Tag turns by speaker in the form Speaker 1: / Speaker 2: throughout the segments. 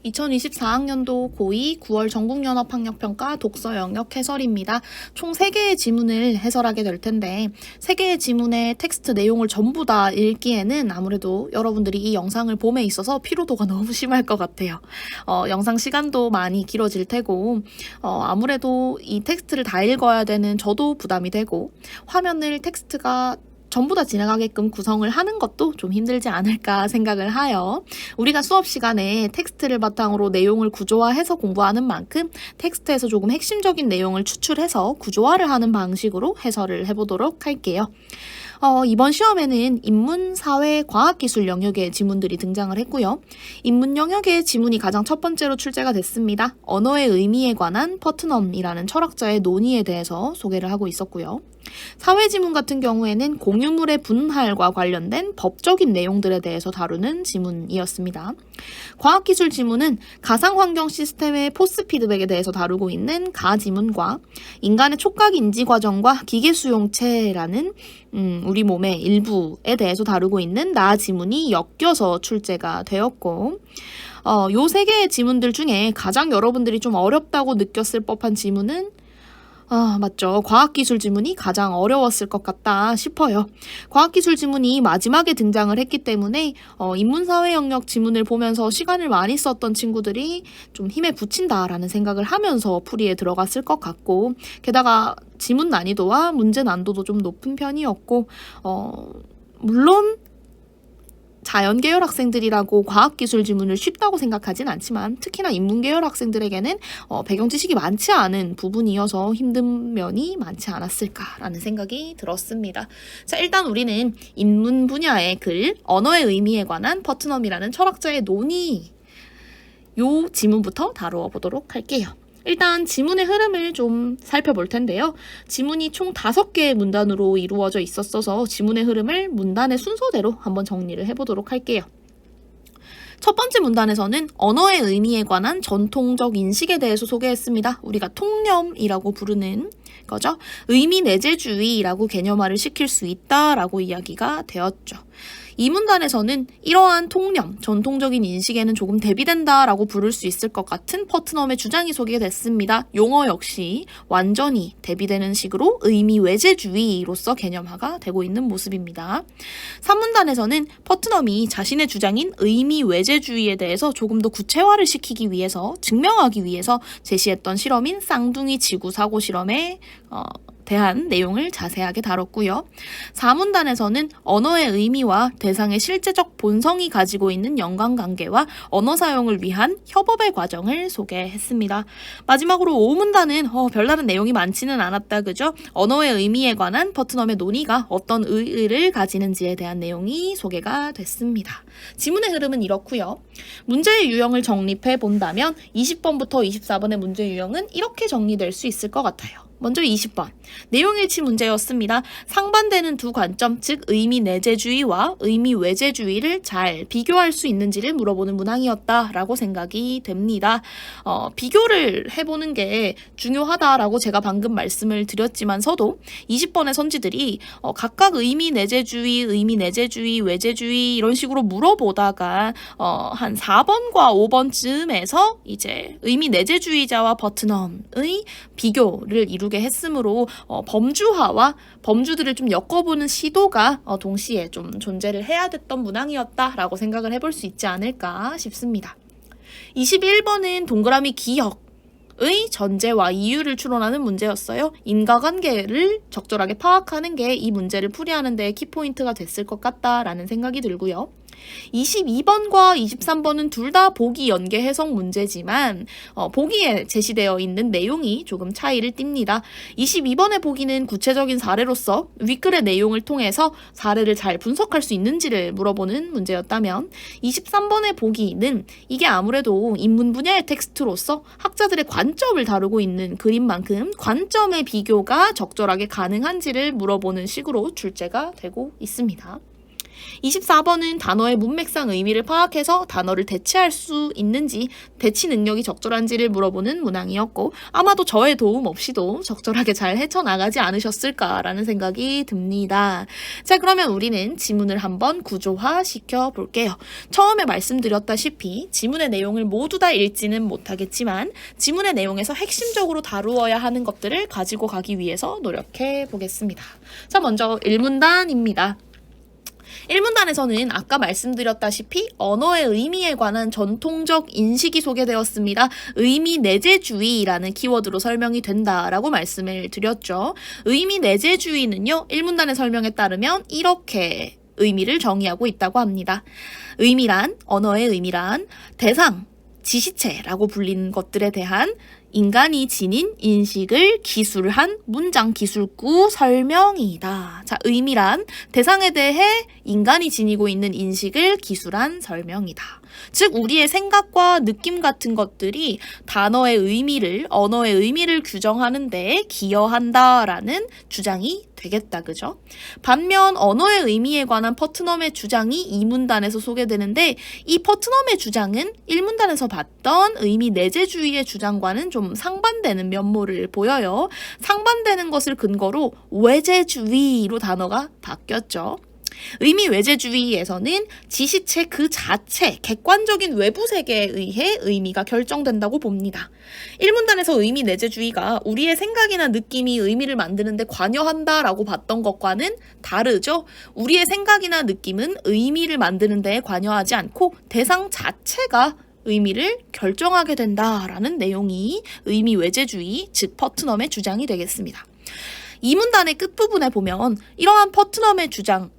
Speaker 1: 2024학년도 고2 9월 전국연합학력평가 독서 영역 해설입니다. 총 3개의 지문을 해설하게 될 텐데 3개의 지문의 텍스트 내용을 전부 다 읽기에는 아무래도 여러분들이 이 영상을 봄에 있어서 피로도가 너무 심할 것 같아요. 영상 시간도 많이 길어질 테고 아무래도 이 텍스트를 다 읽어야 되는 저도 부담이 되고 화면을 텍스트가 전부 다 지나가게끔 구성을 하는 것도 좀 힘들지 않을까 생각을 하여 우리가 수업 시간에 텍스트를 바탕으로 내용을 구조화해서 공부하는 만큼 텍스트에서 조금 핵심적인 내용을 추출해서 구조화를 하는 방식으로 해설을 해보도록 할게요. 이번 시험에는 인문, 사회, 과학기술 영역의 지문들이 등장을 했고요. 인문 영역의 지문이 가장 첫 번째로 출제가 됐습니다. 언어의 의미에 관한 퍼트넘이라는 철학자의 논의에 대해서 소개를 하고 있었고요. 사회 지문 같은 경우에는 공유물의 분할과 관련된 법적인 내용들에 대해서 다루는 지문이었습니다. 과학기술 지문은 가상환경 시스템의 포스 피드백에 대해서 다루고 있는 가 지문과 인간의 촉각 인지 과정과 기계 수용체라는 우리 몸의 일부에 대해서 다루고 있는 나 지문이 엮여서 출제가 되었고 요 3개의 지문들 중에 가장 여러분들이 좀 어렵다고 느꼈을 법한 지문은 맞죠. 과학기술 지문이 가장 어려웠을 것 같다 싶어요. 과학기술 지문이 마지막에 등장을 했기 때문에 인문사회 영역 지문을 보면서 시간을 많이 썼던 친구들이 좀 힘에 부친다라는 생각을 하면서 풀이에 들어갔을 것 같고 게다가 지문 난이도와 문제 난도도 좀 높은 편이었고 물론 자연계열 학생들이라고 과학기술 지문을 쉽다고 생각하진 않지만 특히나 인문계열 학생들에게는 배경 지식이 많지 않은 부분이어서 힘든 면이 많지 않았을까라는 생각이 들었습니다. 자, 일단 우리는 인문 분야의 글, 언어의 의미에 관한 퍼트넘이라는 철학자의 논의 요 지문부터 다루어 보도록 할게요. 일단 지문의 흐름을 좀 살펴볼 텐데요. 지문이 총 5개의 문단으로 이루어져 있었어서 지문의 흐름을 문단의 순서대로 한번 정리를 해보도록 할게요. 첫 번째 문단에서는 언어의 의미에 관한 전통적 인식에 대해서 소개했습니다. 우리가 통념이라고 부르는 거죠. 의미 내재주의라고 개념화를 시킬 수 있다라고 이야기가 되었죠. 이 문단에서는 이러한 통념, 전통적인 인식에는 조금 대비된다라고 부를 수 있을 것 같은 퍼트넘의 주장이 소개됐습니다. 용어 역시 완전히 대비되는 식으로 의미 외재주의로서 개념화가 되고 있는 모습입니다. 3문단에서는 퍼트넘이 자신의 주장인 의미 외재주의에 대해서 조금 더 구체화를 시키기 위해서, 증명하기 위해서 제시했던 실험인 쌍둥이 지구 사고 실험에 대한 내용을 자세하게 다뤘고요. 4문단에서는 언어의 의미와 대상의 실제적 본성이 가지고 있는 연관관계와 언어 사용을 위한 협업의 과정을 소개했습니다. 마지막으로 5문단은 별다른 내용이 많지는 않았다, 그죠? 언어의 의미에 관한 퍼트넘의 논의가 어떤 의의를 가지는지에 대한 내용이 소개가 됐습니다. 지문의 흐름은 이렇고요. 문제의 유형을 정립해 본다면 20번부터 24번의 문제 유형은 이렇게 정리될 수 있을 것 같아요. 먼저 20번. 내용일치 문제였습니다. 상반되는 두 관점, 즉 의미 내재주의와 의미 외재주의를 잘 비교할 수 있는지를 물어보는 문항이었다라고 생각이 됩니다. 비교를 해보는 게 중요하다라고 제가 방금 말씀을 드렸지만서도 20번의 선지들이 각각 의미 내재주의, 의미 내재주의, 외재주의 이런 식으로 물어보다가 한 4번과 5번쯤에서 이제 의미 내재주의자와 버트넘의 비교를 이루게 했으므로 범주화와 범주들을 좀 엮어보는 시도가 동시에 좀 존재를 해야 됐던 문항이었다라고 생각을 해볼 수 있지 않을까 싶습니다. 21번은 동그라미 기억의 전제와 이유를 추론하는 문제였어요. 인과관계를 적절하게 파악하는 게 이 문제를 풀이하는 데 키포인트가 됐을 것 같다라는 생각이 들고요. 22번과 23번은 둘 다 보기 연계 해석 문제지만 보기에 제시되어 있는 내용이 조금 차이를 띱니다. 22번의 보기는 구체적인 사례로서 윗글의 내용을 통해서 사례를 잘 분석할 수 있는지를 물어보는 문제였다면 23번의 보기는 이게 아무래도 인문 분야의 텍스트로서 학자들의 관점을 다루고 있는 그림 만큼 관점의 비교가 적절하게 가능한지를 물어보는 식으로 출제가 되고 있습니다. 24번은 단어의 문맥상 의미를 파악해서 단어를 대체할 수 있는지, 대치 능력이 적절한지를 물어보는 문항이었고 아마도 저의 도움 없이도 적절하게 잘 헤쳐나가지 않으셨을까라는 생각이 듭니다. 자, 그러면 우리는 지문을 한번 구조화 시켜 볼게요. 처음에 말씀드렸다시피 지문의 내용을 모두 다 읽지는 못하겠지만 지문의 내용에서 핵심적으로 다루어야 하는 것들을 가지고 가기 위해서 노력해 보겠습니다. 자, 먼저 1문단입니다. 1문단에서는 아까 말씀드렸다시피 언어의 의미에 관한 전통적 인식이 소개되었습니다. 의미 내재주의라는 키워드로 설명이 된다라고 말씀을 드렸죠. 의미 내재주의는요, 1문단의 설명에 따르면 이렇게 의미를 정의하고 있다고 합니다. 의미란, 언어의 의미란 대상, 지시체라고 불리는 것들에 대한 인간이 지닌 인식을 기술한 문장 기술구 설명이다. 자, 의미란 대상에 대해 인간이 지니고 있는 인식을 기술한 설명이다. 즉, 우리의 생각과 느낌 같은 것들이 단어의 의미를, 언어의 의미를 규정하는 데 기여한다라는 주장이 되겠다. 그죠? 반면 언어의 의미에 관한 퍼트넘의 주장이 2문단에서 소개되는데 이 퍼트넘의 주장은 1문단에서 봤던 의미 내재주의의 주장과는 좀 상반되는 면모를 보여요. 상반되는 것을 근거로 외재주의로 단어가 바뀌었죠. 의미 외재주의에서는 지시체 그 자체, 객관적인 외부 세계에 의해 의미가 결정된다고 봅니다. 1문단에서 의미 내재주의가 우리의 생각이나 느낌이 의미를 만드는 데 관여한다라고 봤던 것과는 다르죠. 우리의 생각이나 느낌은 의미를 만드는 데 관여하지 않고 대상 자체가 의미를 결정하게 된다라는 내용이 의미 외재주의, 즉 퍼트넘의 주장이 되겠습니다. 2문단의 끝부분에 보면 이러한 퍼트넘의 주장을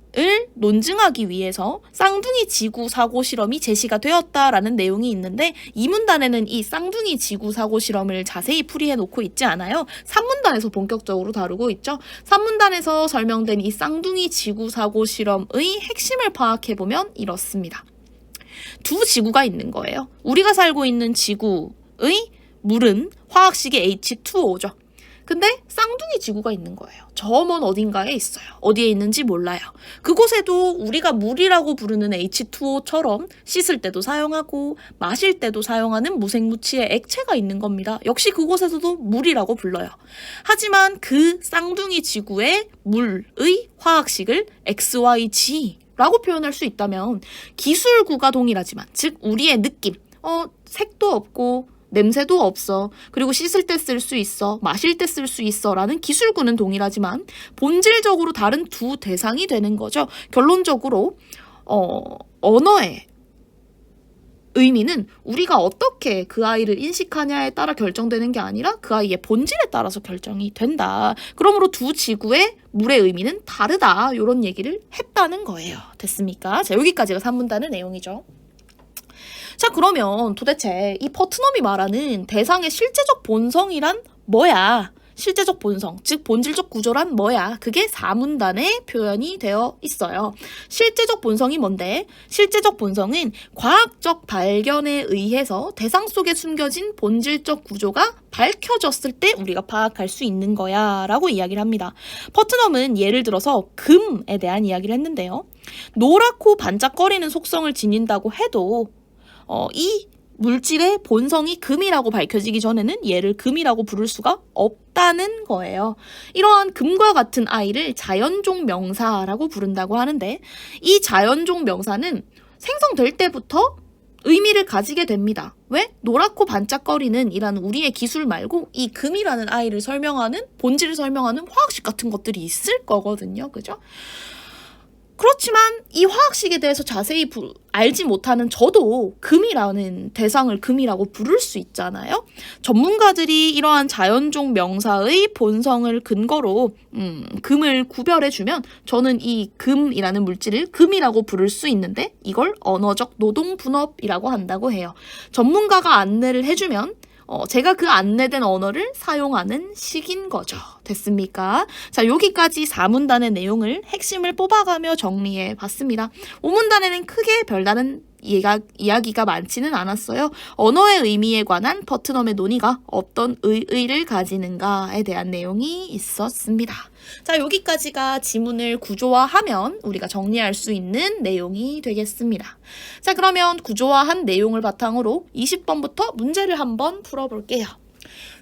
Speaker 1: 논증하기 위해서 쌍둥이 지구 사고 실험이 제시가 되었다라는 내용이 있는데 2문단에는 이 쌍둥이 지구 사고 실험을 자세히 풀이해 놓고 있지 않아요. 3문단에서 본격적으로 다루고 있죠. 3문단에서 설명된 이 쌍둥이 지구 사고 실험의 핵심을 파악해 보면 이렇습니다. 두 지구가 있는 거예요. 우리가 살고 있는 지구의 물은 화학식의 H2O죠. 근데 쌍둥이 지구가 있는 거예요. 저 먼 어딘가에 있어요. 어디에 있는지 몰라요. 그곳에도 우리가 물이라고 부르는 H2O처럼 씻을 때도 사용하고 마실 때도 사용하는 무색무취의 액체가 있는 겁니다. 역시 그곳에서도 물이라고 불러요. 하지만 그 쌍둥이 지구의 물의 화학식을 XYG 라고 표현할 수 있다면 기술구가 동일하지만, 즉 우리의 느낌, 색도 없고 냄새도 없어, 그리고 씻을 때 쓸 수 있어, 마실 때 쓸 수 있어 라는 기술구는 동일하지만 본질적으로 다른 두 대상이 되는 거죠. 결론적으로 언어의 의미는 우리가 어떻게 그 아이를 인식하냐에 따라 결정되는 게 아니라 그 아이의 본질에 따라서 결정이 된다. 그러므로 두 지구의 물의 의미는 다르다. 이런 얘기를 했다는 거예요. 됐습니까? 자, 여기까지가 3문단의 내용이죠. 자, 그러면 도대체 이 퍼트넘이 말하는 대상의 실제적 본성이란 뭐야? 실제적 본성, 즉 본질적 구조란 뭐야? 그게 4문단에 표현이 되어 있어요. 실제적 본성이 뭔데? 실제적 본성은 과학적 발견에 의해서 대상 속에 숨겨진 본질적 구조가 밝혀졌을 때 우리가 파악할 수 있는 거야 라고 이야기를 합니다. 퍼트넘은 예를 들어서 금에 대한 이야기를 했는데요. 노랗고 반짝거리는 속성을 지닌다고 해도 이 물질의 본성이 금이라고 밝혀지기 전에는 얘를 금이라고 부를 수가 없다는 거예요. 이러한 금과 같은 아이를 자연종 명사라고 부른다고 하는데 이 자연종 명사는 생성될 때부터 의미를 가지게 됩니다. 왜? 노랗고 반짝거리는 이라는 우리의 기술 말고 이 금이라는 아이를 설명하는, 본질을 설명하는 화학식 같은 것들이 있을 거거든요. 그죠? 그렇지만 이 화학식에 대해서 자세히 알지 못하는 저도 금이라는 대상을 금이라고 부를 수 있잖아요. 전문가들이 이러한 자연종 명사의 본성을 근거로 금을 구별해주면 저는 이 금이라는 물질을 금이라고 부를 수 있는데 이걸 언어적 노동 분업이라고 한다고 해요. 전문가가 안내를 해주면 제가 그 안내된 언어를 사용하는 식인 거죠. 됐습니까? 자, 여기까지 4문단의 내용을 핵심을 뽑아가며 정리해 봤습니다. 5문단에는 크게 별다른 이야기가 많지는 않았어요. 언어의 의미에 관한 퍼트넘의 논의가 어떤 의의를 가지는가에 대한 내용이 있었습니다. 자, 여기까지가 지문을 구조화하면 우리가 정리할 수 있는 내용이 되겠습니다. 자, 그러면 구조화한 내용을 바탕으로 20번부터 문제를 한번 풀어볼게요.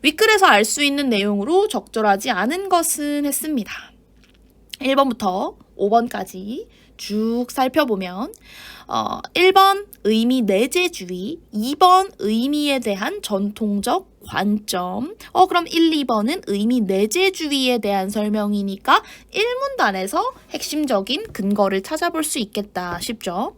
Speaker 1: 윗글에서 알 수 있는 내용으로 적절하지 않은 것은 했습니다. 1번부터 5번까지 쭉 살펴보면 1번 의미 내재주의, 2번 의미에 대한 전통적 관점. 그럼 1, 2번은 의미 내재주의에 대한 설명이니까 1문단에서 핵심적인 근거를 찾아볼 수 있겠다 싶죠.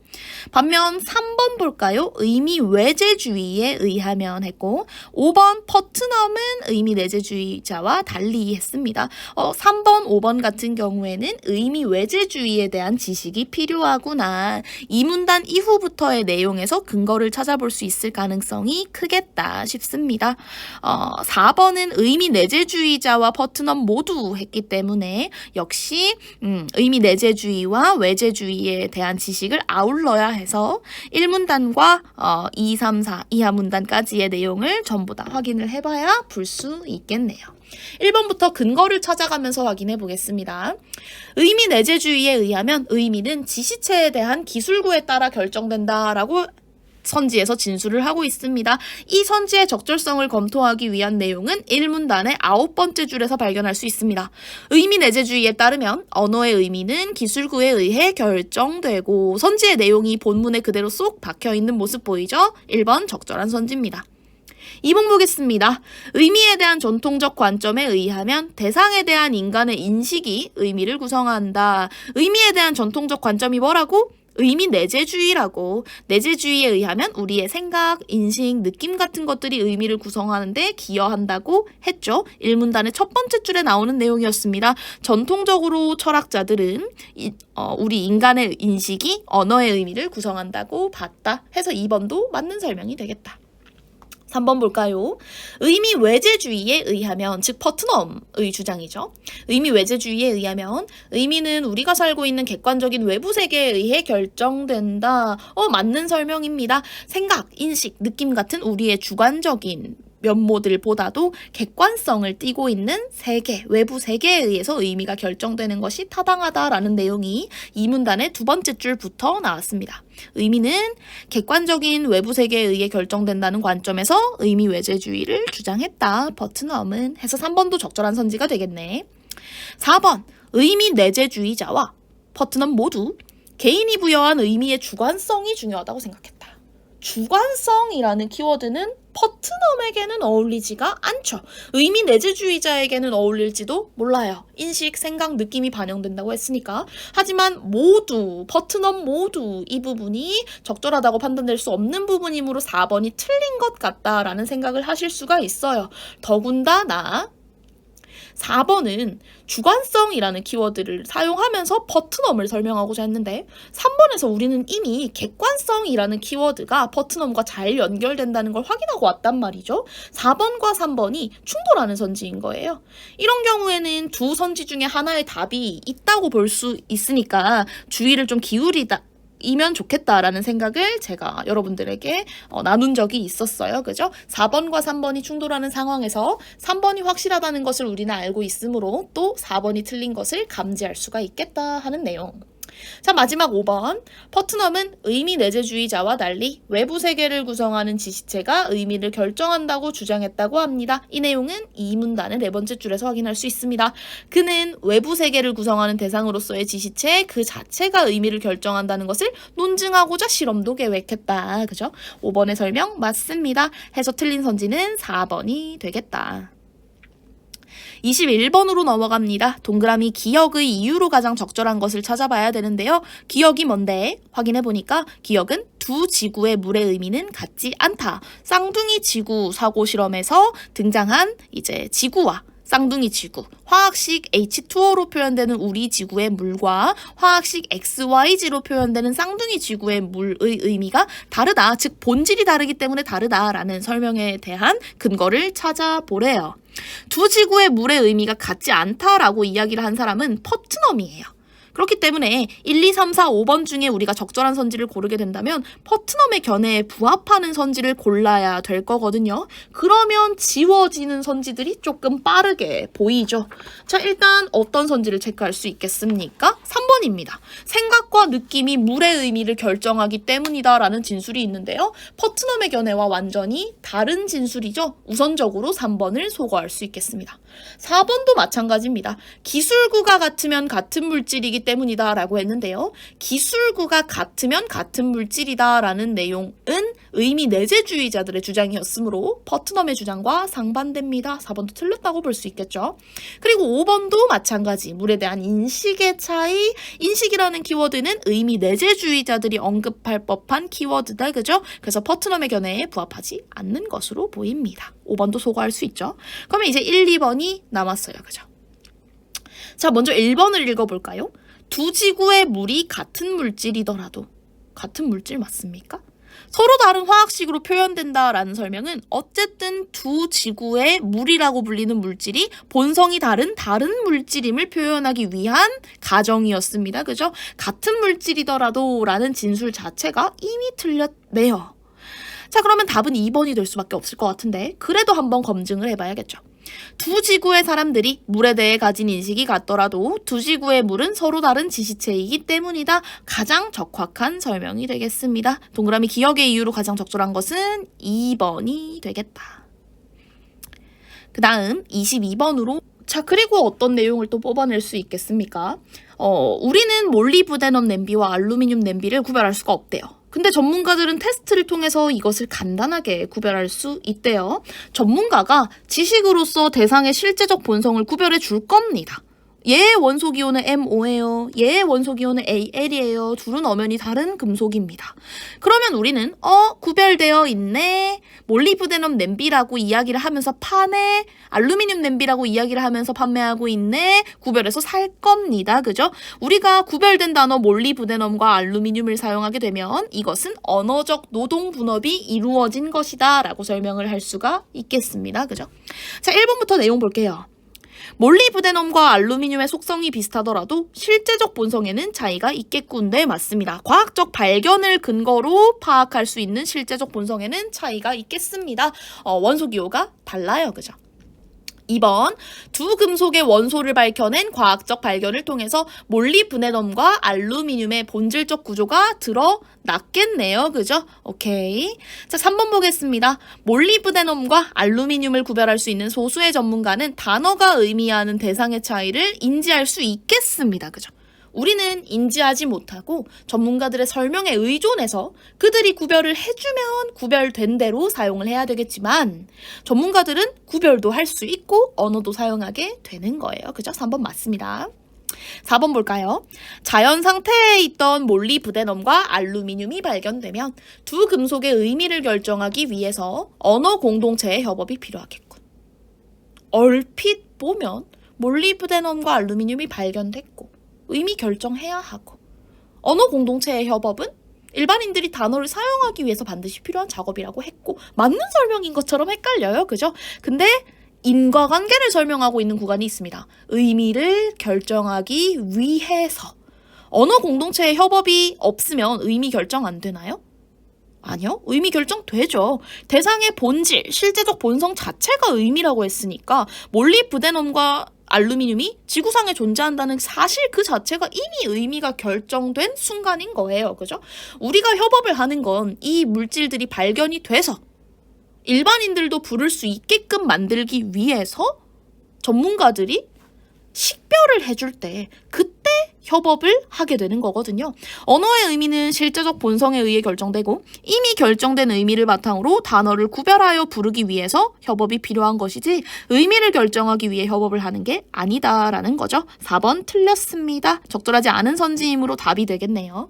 Speaker 1: 반면 3번 볼까요? 의미 외재주의에 의하면 했고 5번 퍼트넘은 의미 내재주의자와 달리 했습니다. 3번, 5번 같은 경우에는 의미 외재주의에 대한 지식이 필요하구나. 이 문단 이후부터의 내용에서 근거를 찾아볼 수 있을 가능성이 크겠다 싶습니다. 4번은 의미 내재주의자와 퍼트넘 모두 했기 때문에 역시 의미 내재주의와 외재주의에 대한 지식을 아울러야 해서 1문단과 2, 3, 4 이하 문단까지의 내용을 전부 다 확인을 해봐야 볼 수 있겠네요. 1번부터 근거를 찾아가면서 확인해 보겠습니다. 의미 내재주의에 의하면 의미는 지시체에 대한 기술구에 따라 결정된다라고 선지에서 진술을 하고 있습니다. 이 선지의 적절성을 검토하기 위한 내용은 1문단의 9번째 줄에서 발견할 수 있습니다. 의미 내재주의에 따르면 언어의 의미는 기술구에 의해 결정되고 선지의 내용이 본문에 그대로 쏙 박혀있는 모습 보이죠? 1번 적절한 선지입니다. 2번 보겠습니다. 의미에 대한 전통적 관점에 의하면 대상에 대한 인간의 인식이 의미를 구성한다. 의미에 대한 전통적 관점이 뭐라고? 의미 내재주의라고. 내재주의에 의하면 우리의 생각, 인식, 느낌 같은 것들이 의미를 구성하는데 기여한다고 했죠. 1문단의 첫 번째 줄에 나오는 내용이었습니다. 전통적으로 철학자들은 우리 인간의 인식이 언어의 의미를 구성한다고 봤다 해서 2번도 맞는 설명이 되겠다. 3번 볼까요? 의미 외재주의에 의하면, 즉 퍼트넘의 주장이죠. 의미 외재주의에 의하면 의미는 우리가 살고 있는 객관적인 외부 세계에 의해 결정된다. 맞는 설명입니다. 생각, 인식, 느낌 같은 우리의 주관적인 면모들보다도 객관성을 띠고 있는 세계, 외부 세계에 의해서 의미가 결정되는 것이 타당하다라는 내용이 이 문단의 두 번째 줄부터 나왔습니다. 의미는 객관적인 외부 세계에 의해 결정된다는 관점에서 의미 외재주의를 주장했다. 퍼트넘은 해서 3번도 적절한 선지가 되겠네. 4번 의미 내재주의자와 퍼트넘 모두 개인이 부여한 의미의 주관성이 중요하다고 생각했다. 주관성이라는 키워드는 퍼트넘에게는 어울리지가 않죠. 의미 내재주의자에게는 어울릴지도 몰라요. 인식, 생각, 느낌이 반영된다고 했으니까. 하지만 모두, 퍼트넘 모두 이 부분이 적절하다고 판단될 수 없는 부분이므로 4번이 틀린 것 같다라는 생각을 하실 수가 있어요. 더군다나 4번은 주관성이라는 키워드를 사용하면서 퍼트넘을 설명하고자 했는데 3번에서 우리는 이미 객관성이라는 키워드가 퍼트넘과 잘 연결된다는 걸 확인하고 왔단 말이죠. 4번과 3번이 충돌하는 선지인 거예요. 이런 경우에는 두 선지 중에 하나의 답이 있다고 볼 수 있으니까 주의를 좀 이면 좋겠다라는 생각을 제가 여러분들에게 나눈 적이 있었어요. 그죠? 4번과 3번이 충돌하는 상황에서 3번이 확실하다는 것을 우리는 알고 있으므로 또 4번이 틀린 것을 감지할 수가 있겠다 하는 내용. 자, 마지막 5번. 퍼트넘은 의미 내재주의자와 달리 외부 세계를 구성하는 지시체가 의미를 결정한다고 주장했다고 합니다. 이 내용은 이 문단의 네 번째 줄에서 확인할 수 있습니다. 그는 외부 세계를 구성하는 대상으로서의 지시체 그 자체가 의미를 결정한다는 것을 논증하고자 실험도 계획했다. 그죠? 5번의 설명 맞습니다. 해서 틀린 선지는 4번이 되겠다. 21번으로 넘어갑니다. 동그라미 기역의 이유로 가장 적절한 것을 찾아봐야 되는데요. 기역이 뭔데? 확인해보니까 기역은 두 지구의 물의 의미는 같지 않다. 쌍둥이 지구 사고 실험에서 등장한 이제 지구와 쌍둥이 지구, 화학식 H2O로 표현되는 우리 지구의 물과 화학식 XYG로 표현되는 쌍둥이 지구의 물의 의미가 다르다. 즉 본질이 다르기 때문에 다르다라는 설명에 대한 근거를 찾아보래요. 두 지구의 물의 의미가 같지 않다라고 이야기를 한 사람은 퍼트넘이에요. 그렇기 때문에 1, 2, 3, 4, 5번 중에 우리가 적절한 선지를 고르게 된다면 퍼트넘의 견해에 부합하는 선지를 골라야 될 거거든요. 그러면 지워지는 선지들이 조금 빠르게 보이죠. 자, 일단 어떤 선지를 체크할 수 있겠습니까? 3번입니다. 생각과 느낌이 물의 의미를 결정하기 때문이다 라는 진술이 있는데요. 퍼트넘의 견해와 완전히 다른 진술이죠. 우선적으로 3번을 소거할 수 있겠습니다. 4번도 마찬가지입니다. 기술구가 같으면 같은 물질이기 때문이다 라고 했는데요. 기술구가 같으면 같은 물질이다 라는 내용은 의미 내재주의자들의 주장이었으므로 퍼트넘의 주장과 상반됩니다. 4번도 틀렸다고 볼 수 있겠죠. 그리고 5번도 마찬가지. 물에 대한 인식의 차이. 인식이라는 키워드는 의미 내재주의자들이 언급할 법한 키워드다. 그죠? 그래서 퍼트넘의 견해에 부합하지 않는 것으로 보입니다. 5번도 소거할 수 있죠. 그러면 이제 1, 2번이 남았어요. 그죠? 자, 먼저 1번을 읽어볼까요? 두 지구의 물이 같은 물질이더라도 같은 물질 맞습니까? 서로 다른 화학식으로 표현된다라는 설명은 어쨌든 두 지구의 물이라고 불리는 물질이 본성이 다른 물질임을 표현하기 위한 가정이었습니다. 그죠? 같은 물질이더라도 라는 진술 자체가 이미 틀렸네요. 자, 그러면 답은 2번이 될 수밖에 없을 것 같은데 그래도 한번 검증을 해봐야겠죠. 두 지구의 사람들이 물에 대해 가진 인식이 같더라도 두 지구의 물은 서로 다른 지시체이기 때문이다. 가장 적확한 설명이 되겠습니다. 동그라미 기억의 이유로 가장 적절한 것은 2번이 되겠다. 그 다음 22번으로 자, 그리고 어떤 내용을 또 뽑아낼 수 있겠습니까? 우리는 몰리브데넘 냄비와 알루미늄 냄비를 구별할 수가 없대요. 근데 전문가들은 테스트를 통해서 이것을 간단하게 구별할 수 있대요. 전문가가 지식으로서 대상의 실제적 본성을 구별해 줄 겁니다. 얘의 원소기호는 MO예요. 얘의 원소기호는 AL이에요. 둘은 엄연히 다른 금속입니다. 그러면 우리는 구별되어 있네. 몰리브데넘 냄비라고 이야기를 하면서 파네. 알루미늄 냄비라고 이야기를 하면서 판매하고 있네. 구별해서 살 겁니다. 그죠? 우리가 구별된 단어 몰리브데넘과 알루미늄을 사용하게 되면 이것은 언어적 노동 분업이 이루어진 것이다 라고 설명을 할 수가 있겠습니다. 그죠? 자, 1번부터 내용 볼게요. 몰리브데넘과 알루미늄의 속성이 비슷하더라도 실제적 본성에는 차이가 있겠군. 네, 맞습니다. 과학적 발견을 근거로 파악할 수 있는 실제적 본성에는 차이가 있겠습니다. 원소기호가 달라요. 그죠? 2번, 두 금속의 원소를 밝혀낸 과학적 발견을 통해서 몰리브데넘과 알루미늄의 본질적 구조가 드러났겠네요. 그죠? 오케이. 자, 3번 보겠습니다. 몰리브데넘과 알루미늄을 구별할 수 있는 소수의 전문가는 단어가 의미하는 대상의 차이를 인지할 수 있겠습니다. 그죠? 우리는 인지하지 못하고 전문가들의 설명에 의존해서 그들이 구별을 해주면 구별된 대로 사용을 해야 되겠지만 전문가들은 구별도 할 수 있고 언어도 사용하게 되는 거예요. 그죠? 3번 맞습니다. 4번 볼까요? 자연 상태에 있던 몰리브데넘과 알루미늄이 발견되면 두 금속의 의미를 결정하기 위해서 언어 공동체의 협업이 필요하겠군. 얼핏 보면 몰리브데넘과 알루미늄이 발견됐고 의미 결정해야 하고 언어 공동체의 협업은 일반인들이 단어를 사용하기 위해서 반드시 필요한 작업이라고 했고 맞는 설명인 것처럼 헷갈려요. 그죠? 근데 인과관계를 설명하고 있는 구간이 있습니다. 의미를 결정하기 위해서 언어 공동체의 협업이 없으면 의미 결정 안 되나요? 아니요. 의미 결정 되죠. 대상의 본질, 실제적 본성 자체가 의미라고 했으니까 몰리브데넘과 알루미늄이 지구상에 존재한다는 사실 그 자체가 이미 의미가 결정된 순간인 거예요. 그죠? 우리가 협업을 하는 건 이 물질들이 발견이 돼서 일반인들도 부를 수 있게끔 만들기 위해서 전문가들이 식별을 해줄 때 그때 협업을 하게 되는 거거든요. 언어의 의미는 실제적 본성에 의해 결정되고 이미 결정된 의미를 바탕으로 단어를 구별하여 부르기 위해서 협업이 필요한 것이지 의미를 결정하기 위해 협업을 하는 게 아니다라는 거죠. 4번 틀렸습니다. 적절하지 않은 선지이므로 답이 되겠네요.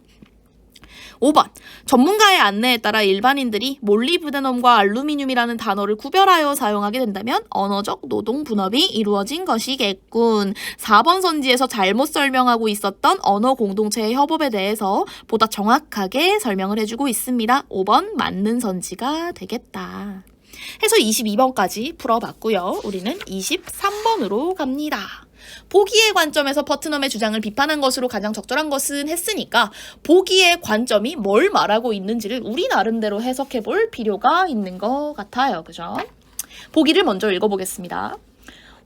Speaker 1: 5번. 전문가의 안내에 따라 일반인들이 몰리브데넘과 알루미늄이라는 단어를 구별하여 사용하게 된다면 언어적 노동 분업이 이루어진 것이겠군. 4번 선지에서 잘못 설명하고 있었던 언어 공동체의 협업에 대해서 보다 정확하게 설명을 해주고 있습니다. 5번 맞는 선지가 되겠다. 해서 22번까지 풀어봤고요. 우리는 23번으로 갑니다. 보기의 관점에서 퍼트넘의 주장을 비판한 것으로 가장 적절한 것은 했으니까 보기의 관점이 뭘 말하고 있는지를 우리 나름대로 해석해 볼 필요가 있는 것 같아요. 그죠? 보기를 먼저 읽어보겠습니다.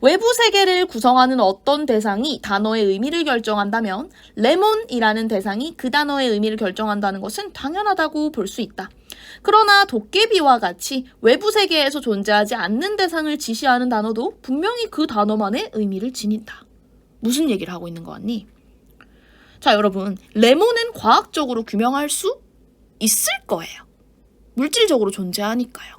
Speaker 1: 외부 세계를 구성하는 어떤 대상이 단어의 의미를 결정한다면 레몬이라는 대상이 그 단어의 의미를 결정한다는 것은 당연하다고 볼 수 있다. 그러나 도깨비와 같이 외부 세계에서 존재하지 않는 대상을 지시하는 단어도 분명히 그 단어만의 의미를 지닌다. 무슨 얘기를 하고 있는 거 같니? 자, 여러분, 레몬은 과학적으로 규명할 수 있을 거예요. 물질적으로 존재하니까요.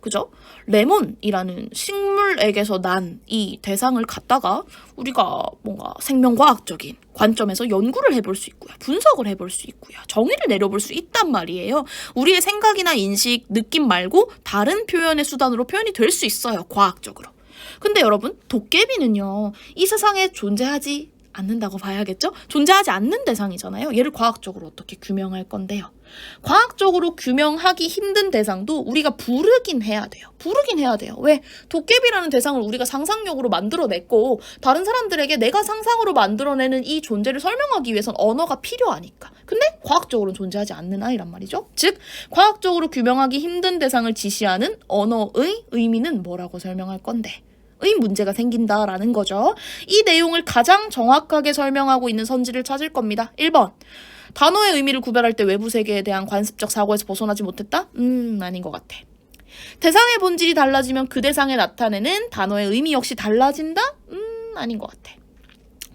Speaker 1: 그죠? 레몬이라는 식물에게서 난 이 대상을 갖다가 우리가 뭔가 생명과학적인 관점에서 연구를 해볼 수 있고요. 분석을 해볼 수 있고요. 정의를 내려볼 수 있단 말이에요. 우리의 생각이나 인식, 느낌 말고 다른 표현의 수단으로 표현이 될 수 있어요. 과학적으로. 근데 여러분, 도깨비는요. 이 세상에 존재하지 않는다고 봐야겠죠? 존재하지 않는 대상이잖아요. 얘를 과학적으로 어떻게 규명할 건데요? 과학적으로 규명하기 힘든 대상도 우리가 부르긴 해야 돼요. 부르긴 해야 돼요. 왜? 도깨비라는 대상을 우리가 상상력으로 만들어냈고 다른 사람들에게 내가 상상으로 만들어내는 이 존재를 설명하기 위해선 언어가 필요하니까. 근데 과학적으로는 존재하지 않는 아이란 말이죠. 즉, 과학적으로 규명하기 힘든 대상을 지시하는 언어의 의미는 뭐라고 설명할 건데? 의 문제가 생긴다라는 거죠. 이 내용을 가장 정확하게 설명하고 있는 선지를 찾을 겁니다. 1번. 단어의 의미를 구별할 때 외부 세계에 대한 관습적 사고에서 벗어나지 못했다? 아닌 것 같아. 대상의 본질이 달라지면 그 대상에 나타내는 단어의 의미 역시 달라진다? 아닌 것 같아.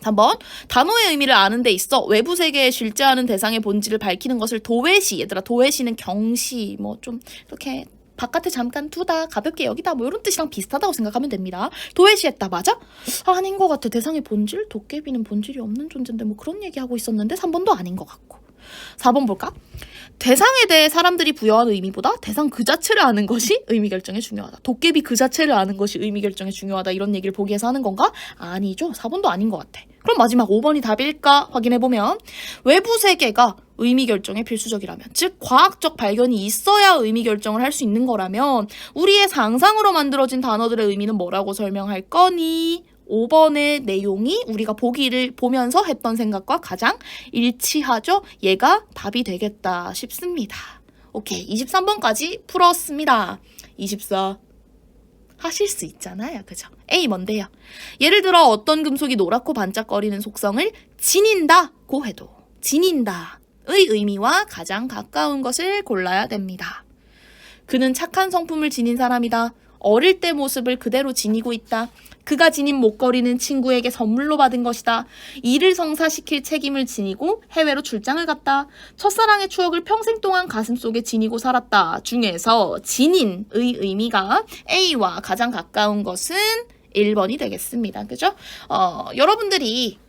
Speaker 1: 3번. 단어의 의미를 아는 데 있어 외부 세계에 실제하는 대상의 본질을 밝히는 것을 도외시, 얘들아 도외시는 경시, 뭐 좀 이렇게 바깥에 잠깐 두다, 가볍게 여기다 뭐 이런 뜻이랑 비슷하다고 생각하면 됩니다. 도외시했다, 맞아? 아닌 것 같아. 대상의 본질? 도깨비는 본질이 없는 존재인데 뭐 그런 얘기하고 있었는데 3번도 아닌 것 같고. 4번 볼까? 대상에 대해 사람들이 부여하는 의미보다 대상 그 자체를 아는 것이 의미 결정에 중요하다. 도깨비 그 자체를 아는 것이 의미 결정에 중요하다. 이런 얘기를 보기 위해서 하는 건가? 아니죠. 4번도 아닌 것 같아. 그럼 마지막 5번이 답일까 확인해보면 외부 세계가 의미 결정에 필수적이라면, 즉 과학적 발견이 있어야 의미 결정을 할 수 있는 거라면 우리의 상상으로 만들어진 단어들의 의미는 뭐라고 설명할 거니? 5번의 내용이 우리가 보기를 보면서 했던 생각과 가장 일치하죠? 얘가 답이 되겠다 싶습니다. 오케이, 23번까지 풀었습니다. 24 하실 수 있잖아요. 그죠? A 뭔데요? 예를 들어 어떤 금속이 노랗고 반짝거리는 속성을 지닌다고 해도 지닌다의 의미와 가장 가까운 것을 골라야 됩니다. 그는 착한 성품을 지닌 사람이다. 어릴 때 모습을 그대로 지니고 있다. 그가 지닌 목걸이는 친구에게 선물로 받은 것이다. 이를 성사시킬 책임을 지니고 해외로 출장을 갔다. 첫사랑의 추억을 평생 동안 가슴속에 지니고 살았다. 중에서 지닌의 의미가 A와 가장 가까운 것은 1번이 되겠습니다. 그죠? 여러분들이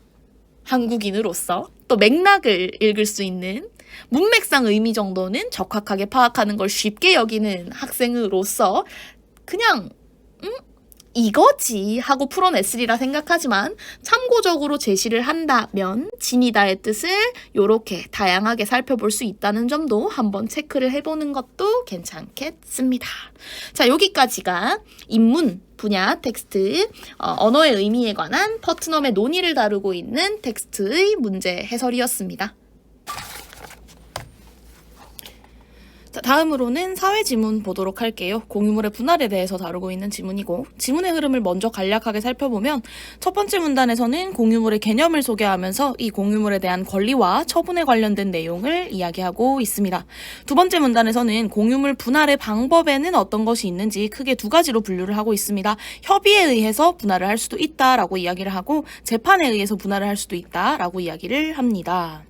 Speaker 1: 한국인으로서 또 맥락을 읽을 수 있는 문맥상 의미 정도는 적확하게 파악하는 걸 쉽게 여기는 학생으로서 그냥 이거지 하고 풀어냈으리라 생각하지만 참고적으로 제시를 한다면 지니다의 뜻을 이렇게 다양하게 살펴볼 수 있다는 점도 한번 체크를 해보는 것도 괜찮겠습니다. 자, 여기까지가 인문 분야 텍스트, 언어의 의미에 관한 퍼트넘의 논의를 다루고 있는 텍스트의 문제 해설이었습니다. 자, 다음으로는 사회 지문 보도록 할게요. 공유물의 분할에 대해서 다루고 있는 지문이고, 지문의 흐름을 먼저 간략하게 살펴보면 첫 번째 문단에서는 공유물의 개념을 소개하면서 이 공유물에 대한 권리와 처분에 관련된 내용을 이야기하고 있습니다. 두 번째 문단에서는 공유물 분할의 방법에는 어떤 것이 있는지 크게 두 가지로 분류를 하고 있습니다. 협의에 의해서 분할을 할 수도 있다라고 이야기를 하고, 재판에 의해서 분할을 할 수도 있다라고 이야기를 합니다.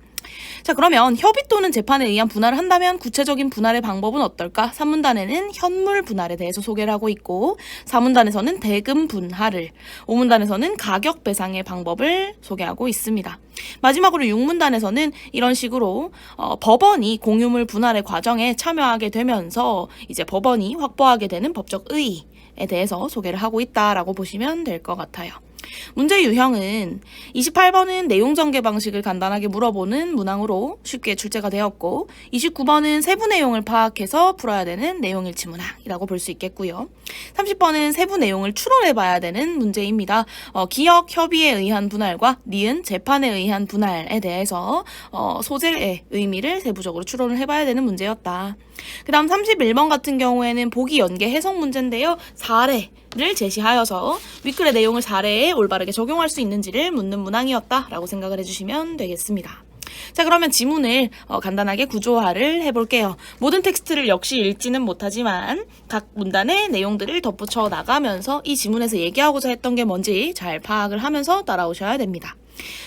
Speaker 1: 자, 그러면 협의 또는 재판에 의한 분할을 한다면 구체적인 분할의 방법은 어떨까? 3문단에는 현물 분할에 대해서 소개를 하고 있고, 4문단에서는 대금 분할을, 5문단에서는 가격 배상의 방법을 소개하고 있습니다. 마지막으로 6문단에서는 이런 식으로 법원이 공유물 분할의 과정에 참여하게 되면서 이제 법원이 확보하게 되는 법적 의의에 대해서 소개를 하고 있다라고 보시면 될 것 같아요. 문제 유형은 28번은 내용 전개 방식을 간단하게 물어보는 문항으로 쉽게 출제가 되었고 29번은 세부 내용을 파악해서 풀어야 되는 내용 일치 문항이라고 볼 수 있겠고요. 30번은 세부 내용을 추론해 봐야 되는 문제입니다. 기억, 협의에 의한 분할과 니은, 재판에 의한 분할에 대해서 소재의 의미를 세부적으로 추론을 해봐야 되는 문제였다. 그 다음 31번 같은 경우에는 보기 연계 해석 문제인데요. 사례를 제시하여서 윗글의 내용을 사례에 올바르게 적용할 수 있는지를 묻는 문항이었다라고 생각을 해주시면 되겠습니다. 자, 그러면 지문을 간단하게 구조화를 해볼게요. 모든 텍스트를 역시 읽지는 못하지만 각 문단의 내용들을 덧붙여 나가면서 이 지문에서 얘기하고자 했던 게 뭔지 잘 파악을 하면서 따라오셔야 됩니다.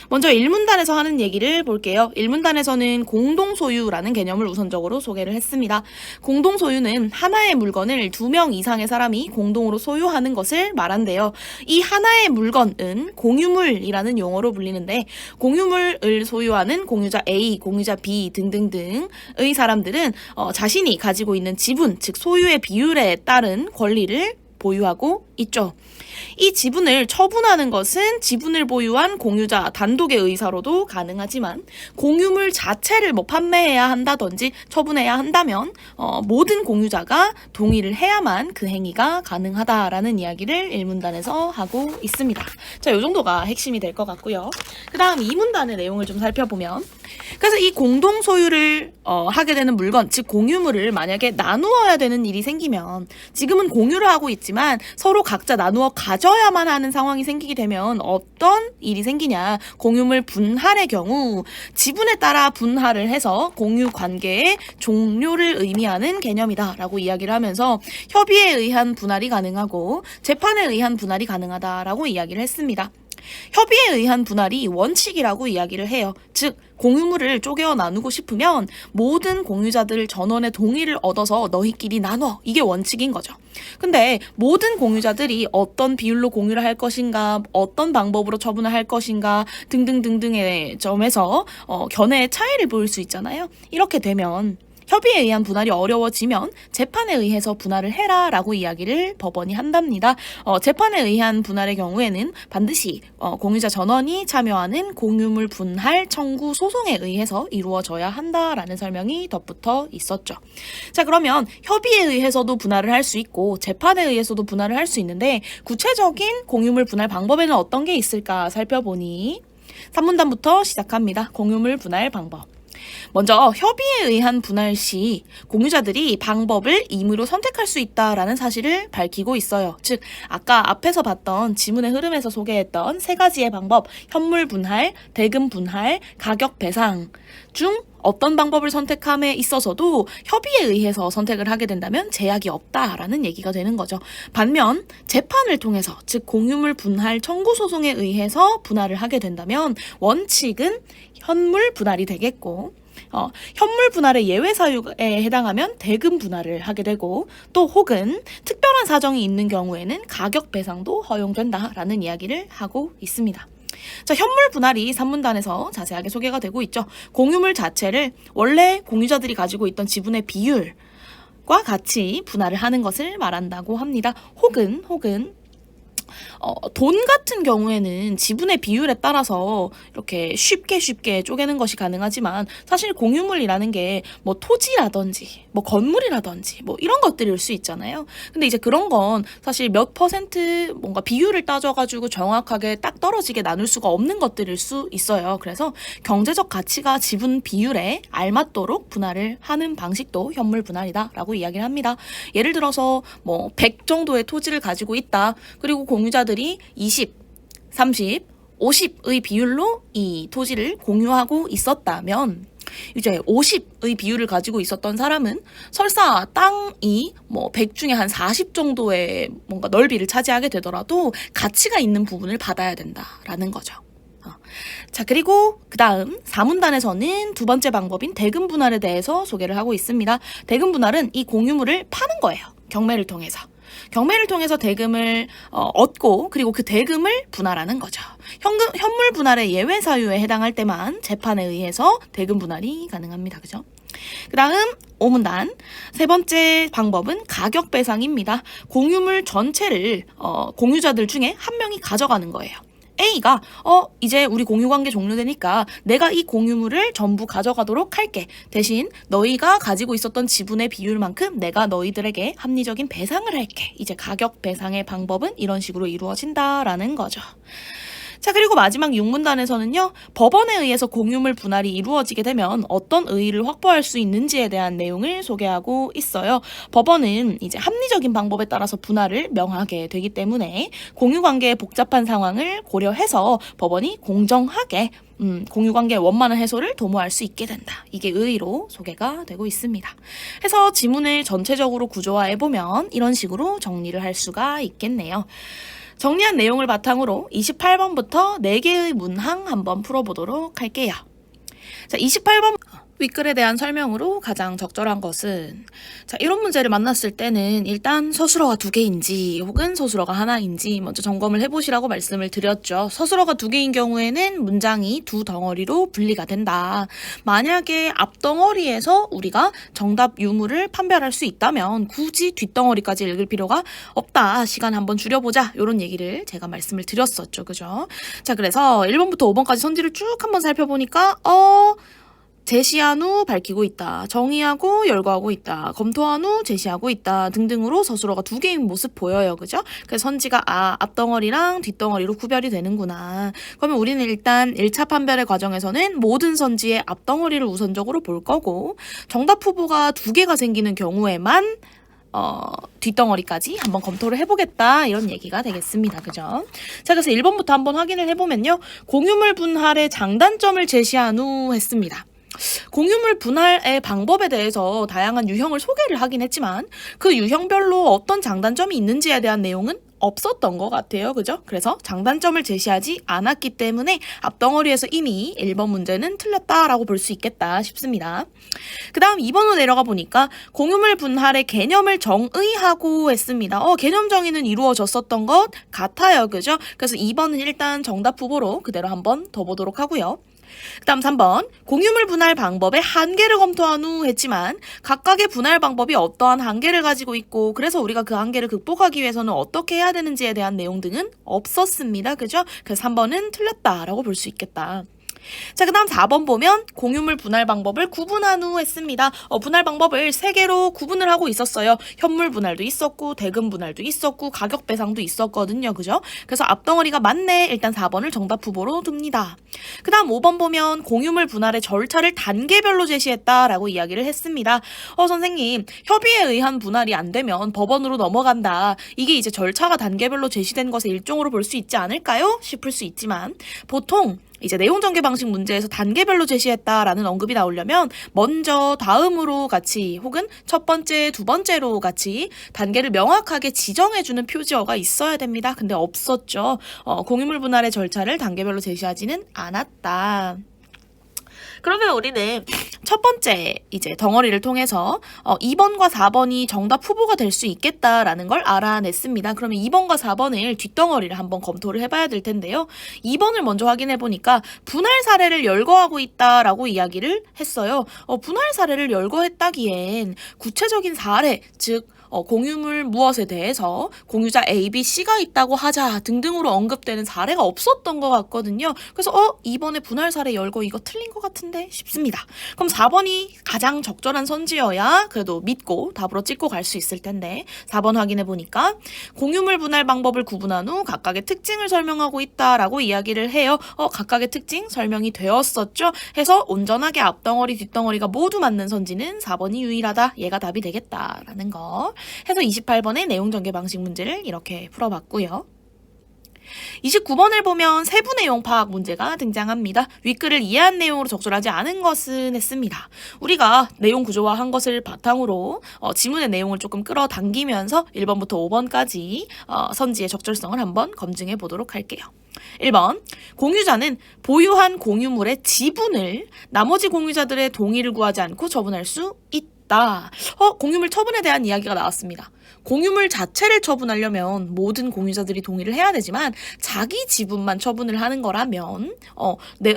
Speaker 1: 먼저 1문단에서 하는 얘기를 볼게요. 1문단에서는 공동소유라는 개념을 우선적으로 소개를 했습니다. 공동소유는 하나의 물건을 2명 이상의 사람이 공동으로 소유하는 것을 말한대요. 이 하나의 물건은 공유물이라는 용어로 불리는데 공유물을 소유하는 공유자 A, 공유자 B 등등등의 사람들은 자신이 가지고 있는 지분, 즉 소유의 비율에 따른 권리를 보유하고 있죠. 이 지분을 처분하는 것은 지분을 보유한 공유자 단독의 의사로도 가능하지만 공유물 자체를 판매해야 한다든지 처분해야 한다면 모든 공유자가 동의를 해야만 그 행위가 가능하다라는 이야기를 1문단에서 하고 있습니다. 자, 이 정도가 핵심이 될 것 같고요. 그 다음 2문단의 내용을 좀 살펴보면 그래서 이 공동 소유를 하게 되는 물건, 즉 공유물을 만약에 나누어야 되는 일이 생기면 지금은 공유를 하고 있지만 서로 각자 나누어 가져야만 하는 상황이 생기게 되면 어떤 일이 생기냐. 공유물 분할의 경우 지분에 따라 분할을 해서 공유 관계의 종료를 의미하는 개념이다라고 이야기를 하면서 협의에 의한 분할이 가능하고 재판에 의한 분할이 가능하다라고 이야기를 했습니다. 협의에 의한 분할이 원칙이라고 이야기를 해요. 즉 공유물을 쪼개어 나누고 싶으면 모든 공유자들 전원의 동의를 얻어서 너희끼리 나눠. 이게 원칙인 거죠. 근데 모든 공유자들이 어떤 비율로 공유를 할 것인가, 어떤 방법으로 처분을 할 것인가 등등등등의 점에서 견해의 차이를 보일 수 있잖아요. 이렇게 되면 협의에 의한 분할이 어려워지면 재판에 의해서 분할을 해라 라고 이야기를 법원이 한답니다. 재판에 의한 분할의 경우에는 반드시 공유자 전원이 참여하는 공유물 분할 청구 소송에 의해서 이루어져야 한다라는 설명이 덧붙어 있었죠. 자, 그러면 협의에 의해서도 분할을 할 수 있고 재판에 의해서도 분할을 할 수 있는데 구체적인 공유물 분할 방법에는 어떤 게 있을까 살펴보니 3문단부터 시작합니다. 공유물 분할 방법. 먼저 협의에 의한 분할 시 공유자들이 방법을 임의로 선택할 수 있다라는 사실을 밝히고 있어요. 즉 아까 앞에서 봤던 지문의 흐름에서 소개했던 세 가지의 방법, 현물 분할, 대금 분할, 가격 배상 중 어떤 방법을 선택함에 있어서도 협의에 의해서 선택을 하게 된다면 제약이 없다라는 얘기가 되는 거죠. 반면 재판을 통해서, 즉 공유물 분할 청구 소송에 의해서 분할을 하게 된다면 원칙은 현물 분할이 되겠고 현물 분할의 예외 사유에 해당하면 대금 분할을 하게 되고 또 혹은 특별한 사정이 있는 경우에는 가격 배상도 허용된다라는 이야기를 하고 있습니다. 자, 현물 분할이 3문단에서 자세하게 소개가 되고 있죠. 공유물 자체를 원래 공유자들이 가지고 있던 지분의 비율과 같이 분할을 하는 것을 말한다고 합니다. 혹은 돈 같은 경우에는 지분의 비율에 따라서 이렇게 쉽게 쪼개는 것이 가능하지만 사실 공유물이라는 게 뭐 토지라든지 뭐 건물이라든지 뭐 이런 것들일 수 있잖아요. 근데 이제 그런 건 사실 몇 퍼센트 뭔가 비율을 따져가지고 정확하게 딱 떨어지게 나눌 수가 없는 것들일 수 있어요. 그래서 경제적 가치가 지분 비율에 알맞도록 분할을 하는 방식도 현물 분할이다라고 이야기를 합니다. 예를 들어서 뭐 100 정도의 토지를 가지고 있다. 그리고 공유자들이 20, 30, 50의 비율로 이 토지를 공유하고 있었다면 이제 50의 비율을 가지고 있었던 사람은 설사 땅이 뭐 100 중에 한 40 정도의 뭔가 넓이를 차지하게 되더라도 가치가 있는 부분을 받아야 된다라는 거죠. 자, 그리고 그 다음 4문단에서는 두 번째 방법인 대금 분할에 대해서 소개를 하고 있습니다. 대금 분할은 이 공유물을 파는 거예요. 경매를 통해서 대금을 얻고 그리고 그 대금을 분할하는 거죠. 현물 분할의 예외 사유에 해당할 때만 재판에 의해서 대금 분할이 가능합니다. 그죠? 그 다음 5문단 세 번째 방법은 가격 배상입니다. 공유물 전체를 공유자들 중에 한 명이 가져가는 거예요. A가 이제 우리 공유관계 종료되니까 내가 이 공유물을 전부 가져가도록 할게. 대신 너희가 가지고 있었던 지분의 비율만큼 내가 너희들에게 합리적인 배상을 할게. 이제 가격 배상의 방법은 이런 식으로 이루어진다라는 거죠. 자, 그리고 마지막 6문단에서는요, 법원에 의해서 공유물 분할이 이루어지게 되면 어떤 의의를 확보할 수 있는지에 대한 내용을 소개하고 있어요. 법원은 이제 합리적인 방법에 따라서 분할을 명하게 되기 때문에 공유관계의 복잡한 상황을 고려해서 법원이 공정하게 공유관계의 원만한 해소를 도모할 수 있게 된다. 이게 의의로 소개가 되고 있습니다. 해서 지문을 전체적으로 구조화해보면 이런 식으로 정리를 할 수가 있겠네요. 정리한 내용을 바탕으로 28번부터 4개의 문항 한번 풀어보도록 할게요. 자, 28번 윗글에 대한 설명으로 가장 적절한 것은, 자, 이런 문제를 만났을 때는 일단 서술어가 2개인지 혹은 서술어가 하나인지 먼저 점검을 해보시라고 말씀을 드렸죠. 서술어가 2개인 경우에는 문장이 2덩어리로 분리가 된다. 만약에 앞덩어리에서 우리가 정답 유무를 판별할 수 있다면 굳이 뒷덩어리까지 읽을 필요가 없다. 시간 한번 줄여보자. 이런 얘기를 제가 말씀을 드렸었죠. 그죠? 자, 그래서 1번부터 5번까지 선지를 쭉 한번 살펴보니까 제시한 후 밝히고 있다. 정의하고 열거하고 있다. 검토한 후 제시하고 있다. 등등으로 서술어가 2개인 모습 보여요. 그죠? 그래서 선지가 앞덩어리랑 뒷덩어리로 구별이 되는구나. 그러면 우리는 일단 1차 판별의 과정에서는 모든 선지의 앞덩어리를 우선적으로 볼 거고, 정답 후보가 2개가 생기는 경우에만 뒷덩어리까지 한번 검토를 해보겠다, 이런 얘기가 되겠습니다. 그죠? 자, 그래서 1번부터 한번 확인을 해보면요, 공유물 분할의 장단점을 제시한 후 했습니다. 공유물 분할의 방법에 대해서 다양한 유형을 소개를 하긴 했지만 그 유형별로 어떤 장단점이 있는지에 대한 내용은 없었던 것 같아요. 그죠? 그래서 장단점을 제시하지 않았기 때문에 앞덩어리에서 이미 1번 문제는 틀렸다라고 볼 수 있겠다 싶습니다. 그 다음 2번으로 내려가 보니까 공유물 분할의 개념을 정의하고 했습니다. 개념 정의는 이루어졌었던 것 같아요. 그죠? 그래서 2번은 일단 정답 후보로 그대로 한번 더 보도록 하고요. 그 다음 3번, 공유물 분할 방법의 한계를 검토한 후 했지만 각각의 분할 방법이 어떠한 한계를 가지고 있고 그래서 우리가 그 한계를 극복하기 위해서는 어떻게 해야 되는지에 대한 내용 등은 없었습니다. 그죠? 그래서 3번은 틀렸다라고 볼 수 있겠다. 자, 그 다음 4번 보면 공유물 분할 방법을 구분한 후 했습니다. 분할 방법을 3개로 구분을 하고 있었어요. 현물 분할도 있었고 대금 분할도 있었고 가격 배상도 있었거든요. 그죠? 그래서 앞덩어리가 맞네. 일단 4번을 정답 후보로 둡니다. 그 다음 5번 보면 공유물 분할의 절차를 단계별로 제시했다라고 이야기를 했습니다. 선생님, 협의에 의한 분할이 안 되면 법원으로 넘어간다. 이게 이제 절차가 단계별로 제시된 것의 일종으로 볼 수 있지 않을까요? 싶을 수 있지만 보통 이제 내용 전개 방식 문제에서 단계별로 제시했다라는 언급이 나오려면 먼저 다음으로 같이 혹은 첫 번째, 두 번째로 같이 단계를 명확하게 지정해주는 표지어가 있어야 됩니다. 근데 없었죠. 공유물 분할의 절차를 단계별로 제시하지는 않았다. 그러면 우리는 첫 번째 이제 덩어리를 통해서 2번과 4번이 정답 후보가 될 수 있겠다라는 걸 알아냈습니다. 그러면 2번과 4번을 뒷덩어리를 한번 검토를 해봐야 될 텐데요. 2번을 먼저 확인해 보니까 분할 사례를 열거하고 있다라고 이야기를 했어요. 분할 사례를 열거했다기엔 구체적인 사례, 즉 공유물 무엇에 대해서 공유자 A, B, C가 있다고 하자 등등으로 언급되는 사례가 없었던 것 같거든요. 그래서 2번에 분할 사례 열거 이거 틀린 것 같은데 싶습니다. 그럼 4번이 가장 적절한 선지여야 그래도 믿고 답으로 찍고 갈 수 있을 텐데 4번 확인해 보니까 공유물 분할 방법을 구분한 후 각각의 특징을 설명하고 있다라고 이야기를 해요. 각각의 특징 설명이 되었었죠. 해서 온전하게 앞덩어리 뒷덩어리가 모두 맞는 선지는 4번이 유일하다. 얘가 답이 되겠다라는 거. 해서 28번의 내용 전개 방식 문제를 이렇게 풀어봤고요. 29번을 보면 세부 내용 파악 문제가 등장합니다. 윗글을 이해한 내용으로 적절하지 않은 것은 했습니다. 우리가 내용 구조화한 것을 바탕으로 지문의 내용을 조금 끌어당기면서 1번부터 5번까지 선지의 적절성을 한번 검증해 보도록 할게요. 1번, 공유자는 보유한 공유물의 지분을 나머지 공유자들의 동의를 구하지 않고 처분할 수 있다. 공유물 처분에 대한 이야기가 나왔습니다. 공유물 자체를 처분하려면 모든 공유자들이 동의를 해야 되지만 자기 지분만 처분을 하는 거라면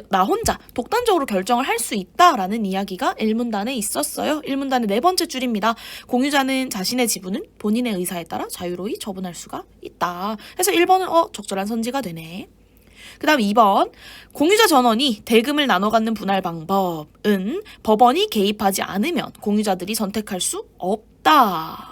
Speaker 1: 나 혼자 독단적으로 결정을 할 수 있다라는 이야기가 1문단에 있었어요. 1문단의 네 번째 줄입니다. 공유자는 자신의 지분을 본인의 의사에 따라 자유로이 처분할 수가 있다. 그래서 1번은 적절한 선지가 되네. 그 다음 2번. 공유자 전원이 대금을 나눠 갖는 분할 방법은 법원이 개입하지 않으면 공유자들이 선택할 수 없다.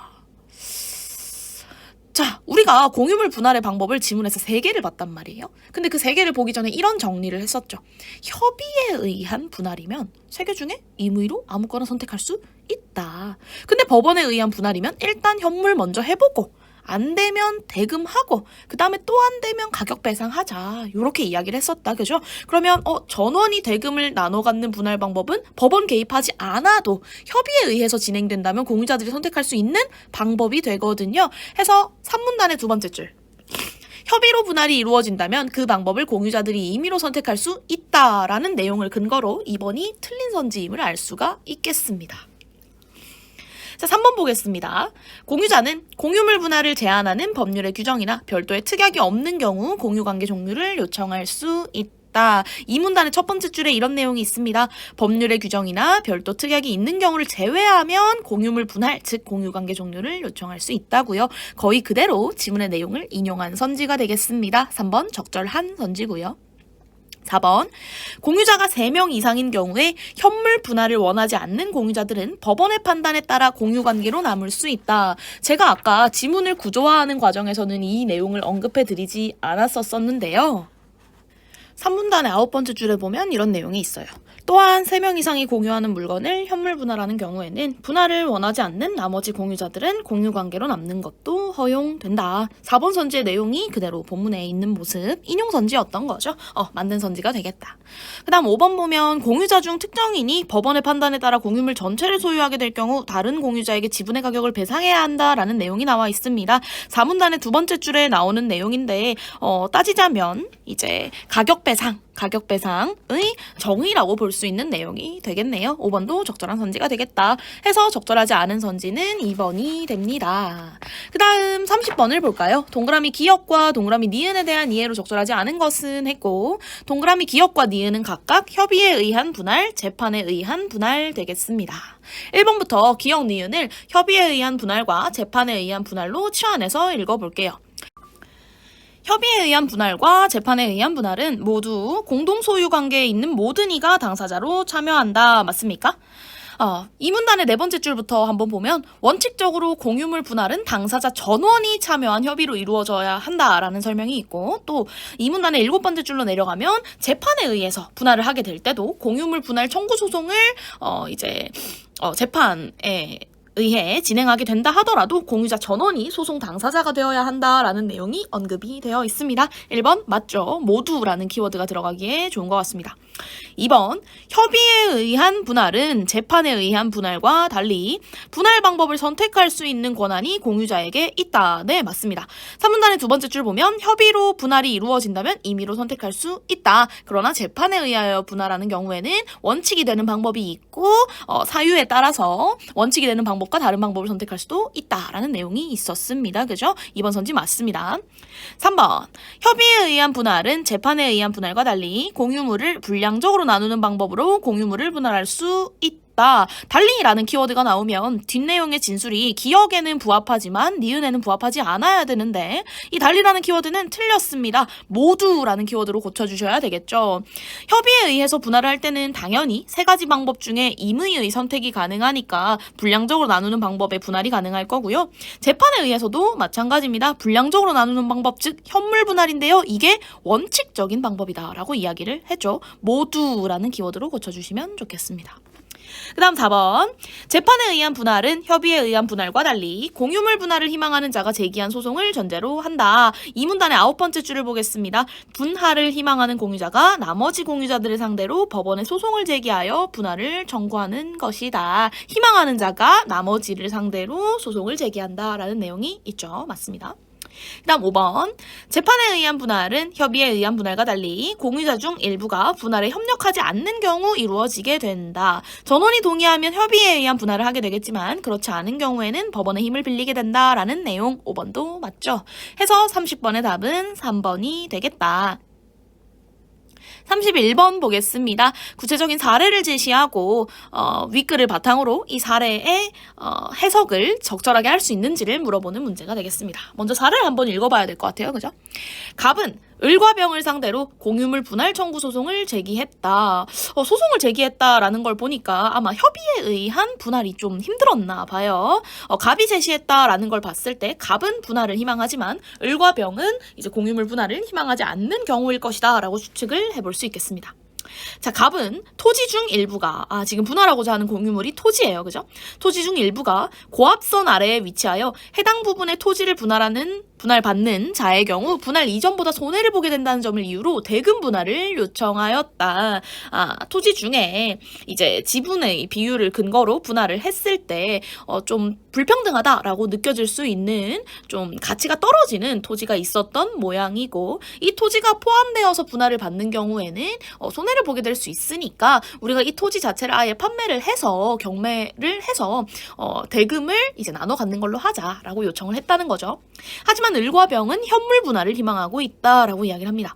Speaker 1: 자, 우리가 공유물 분할의 방법을 지문에서 3개를 봤단 말이에요. 근데 그 3개를 보기 전에 이런 정리를 했었죠. 협의에 의한 분할이면 3개 중에 임의로 아무거나 선택할 수 있다. 근데 법원에 의한 분할이면 일단 현물 먼저 해보고 안 되면 대금하고 그 다음에 또 안 되면 가격 배상하자. 이렇게 이야기를 했었다. 그죠? 그러면 전원이 대금을 나눠 갖는 분할 방법은 법원 개입하지 않아도 협의에 의해서 진행된다면 공유자들이 선택할 수 있는 방법이 되거든요. 해서 3문단의 2번째 줄. 협의로 분할이 이루어진다면 그 방법을 공유자들이 임의로 선택할 수 있다라는 내용을 근거로 2번이 틀린 선지임을 알 수가 있겠습니다. 자, 3번 보겠습니다. 공유자는 공유물 분할을 제한하는 법률의 규정이나 별도의 특약이 없는 경우 공유관계 종료를 요청할 수 있다. 이 문단의 첫 번째 줄에 이런 내용이 있습니다. 법률의 규정이나 별도 특약이 있는 경우를 제외하면 공유물 분할, 즉 공유관계 종료를 요청할 수 있다고요. 거의 그대로 지문의 내용을 인용한 선지가 되겠습니다. 3번 적절한 선지고요. 4번. 공유자가 3명 이상인 경우에 현물 분할을 원하지 않는 공유자들은 법원의 판단에 따라 공유관계로 남을 수 있다. 제가 아까 지문을 구조화하는 과정에서는 이 내용을 언급해드리지 않았었는데요. 3문단의 9번째 줄에 보면 이런 내용이 있어요. 또한 3명 이상이 공유하는 물건을 현물 분할하는 경우에는 분할을 원하지 않는 나머지 공유자들은 공유관계로 남는 것도 허용된다. 4번 선지의 내용이 그대로 본문에 있는 모습, 인용 선지였던 거죠. 맞는 선지가 되겠다. 그 다음 5번 보면 공유자 중 특정인이 법원의 판단에 따라 공유물 전체를 소유하게 될 경우 다른 공유자에게 지분의 가격을 배상해야 한다라는 내용이 나와 있습니다. 4문단의 2번째 줄에 나오는 내용인데 따지자면 이제 가격 배상의 정의라고 볼 수 있는 내용이 되겠네요. 5번도 적절한 선지가 되겠다. 해서 적절하지 않은 선지는 2번이 됩니다. 그 다음 30번을 볼까요? 동그라미 기역과 동그라미 니은에 대한 이해로 적절하지 않은 것은 했고 동그라미 기역과 니은은 각각 협의에 의한 분할, 재판에 의한 분할 되겠습니다. 1번부터 기역 니은을 협의에 의한 분할과 재판에 의한 분할로 치환해서 읽어볼게요. 협의에 의한 분할과 재판에 의한 분할은 모두 공동소유 관계에 있는 모든 이가 당사자로 참여한다. 맞습니까? 이 문단의 4번째 줄부터 한번 보면 원칙적으로 공유물 분할은 당사자 전원이 참여한 협의로 이루어져야 한다라는 설명이 있고 또 이 문단의 7번째 줄로 내려가면 재판에 의해서 분할을 하게 될 때도 공유물 분할 청구 소송을 재판에 의해 진행하게 된다 하더라도 공유자 전원이 소송 당사자가 되어야 한다라는 내용이 언급이 되어 있습니다. 1번 맞죠? 모두라는 키워드가 들어가기에 좋은 것 같습니다. 2번 협의에 의한 분할은 재판에 의한 분할과 달리 분할 방법을 선택할 수 있는 권한이 공유자에게 있다. 네, 맞습니다. 3문단의 2번째 줄 보면 협의로 분할이 이루어진다면 임의로 선택할 수 있다. 그러나 재판에 의하여 분할하는 경우에는 원칙이 되는 방법이 있고 사유에 따라서 원칙이 되는 방법과 다른 방법을 선택할 수도 있다라는 내용이 있었습니다. 그죠? 2번 선지 맞습니다. 3번 협의에 의한 분할은 재판에 의한 분할과 달리 공유물을 분량적으로 나누는 방법으로 공유물을 분할할 수 있다. 달리라는 키워드가 나오면 뒷내용의 진술이 기억에는 부합하지만 니은에는 부합하지 않아야 되는데 이 달리라는 키워드는 틀렸습니다. 모두라는 키워드로 고쳐주셔야 되겠죠. 협의에 의해서 분할을 할 때는 당연히 3가지 방법 중에 임의의 선택이 가능하니까 분량적으로 나누는 방법에 분할이 가능할 거고요. 재판에 의해서도 마찬가지입니다. 분량적으로 나누는 방법 즉 현물 분할인데요. 이게 원칙적인 방법이다 라고 이야기를 했죠. 모두라는 키워드로 고쳐주시면 좋겠습니다. 그 다음 4번 재판에 의한 분할은 협의에 의한 분할과 달리 공유물 분할을 희망하는 자가 제기한 소송을 전제로 한다. 이 문단의 9번째 줄을 보겠습니다. 분할을 희망하는 공유자가 나머지 공유자들을 상대로 법원에 소송을 제기하여 분할을 청구하는 것이다. 희망하는 자가 나머지를 상대로 소송을 제기한다라는 내용이 있죠. 맞습니다. 그 다음 5번 재판에 의한 분할은 협의에 의한 분할과 달리 공유자 중 일부가 분할에 협력하지 않는 경우 이루어지게 된다. 전원이 동의하면 협의에 의한 분할을 하게 되겠지만 그렇지 않은 경우에는 법원의 힘을 빌리게 된다라는 내용 5번도 맞죠. 해서 30번의 답은 3번이 되겠다. 31번 보겠습니다. 구체적인 사례를 제시하고 윗글을 바탕으로 이 사례의 해석을 적절하게 할 수 있는지를 물어보는 문제가 되겠습니다. 먼저 사례를 한번 읽어봐야 될 것 같아요. 그죠? 갑은 을과 병을 상대로 공유물 분할 청구 소송을 제기했다. 소송을 제기했다라는 걸 보니까 아마 협의에 의한 분할이 좀 힘들었나 봐요. 갑이 제시했다라는 걸 봤을 때 갑은 분할을 희망하지만 을과 병은 이제 공유물 분할을 희망하지 않는 경우일 것이다 라고 추측을 해볼 수 있겠습니다. 자, 갑은 토지 중 일부가 지금 분할하고자 하는 공유물이 토지예요. 그죠? 토지 중 일부가 고압선 아래에 위치하여 해당 부분의 토지를 분할받는 자의 경우 분할 이전보다 손해를 보게 된다는 점을 이유로 대금 분할을 요청하였다. 토지 중에 이제 지분의 비율을 근거로 분할을 했을 때 좀 불평등하다라고 느껴질 수 있는 좀 가치가 떨어지는 토지가 있었던 모양이고, 이 토지가 포함되어서 분할을 받는 경우에는 손해를 보게 될 수 있으니까 우리가 이 토지 자체를 아예 판매를 해서 경매를 해서 대금을 이제 나눠 갖는 걸로 하자라고 요청을 했다는 거죠. 하지만 을과 병은 현물 분할을 희망하고 있다라고 이야기를 합니다.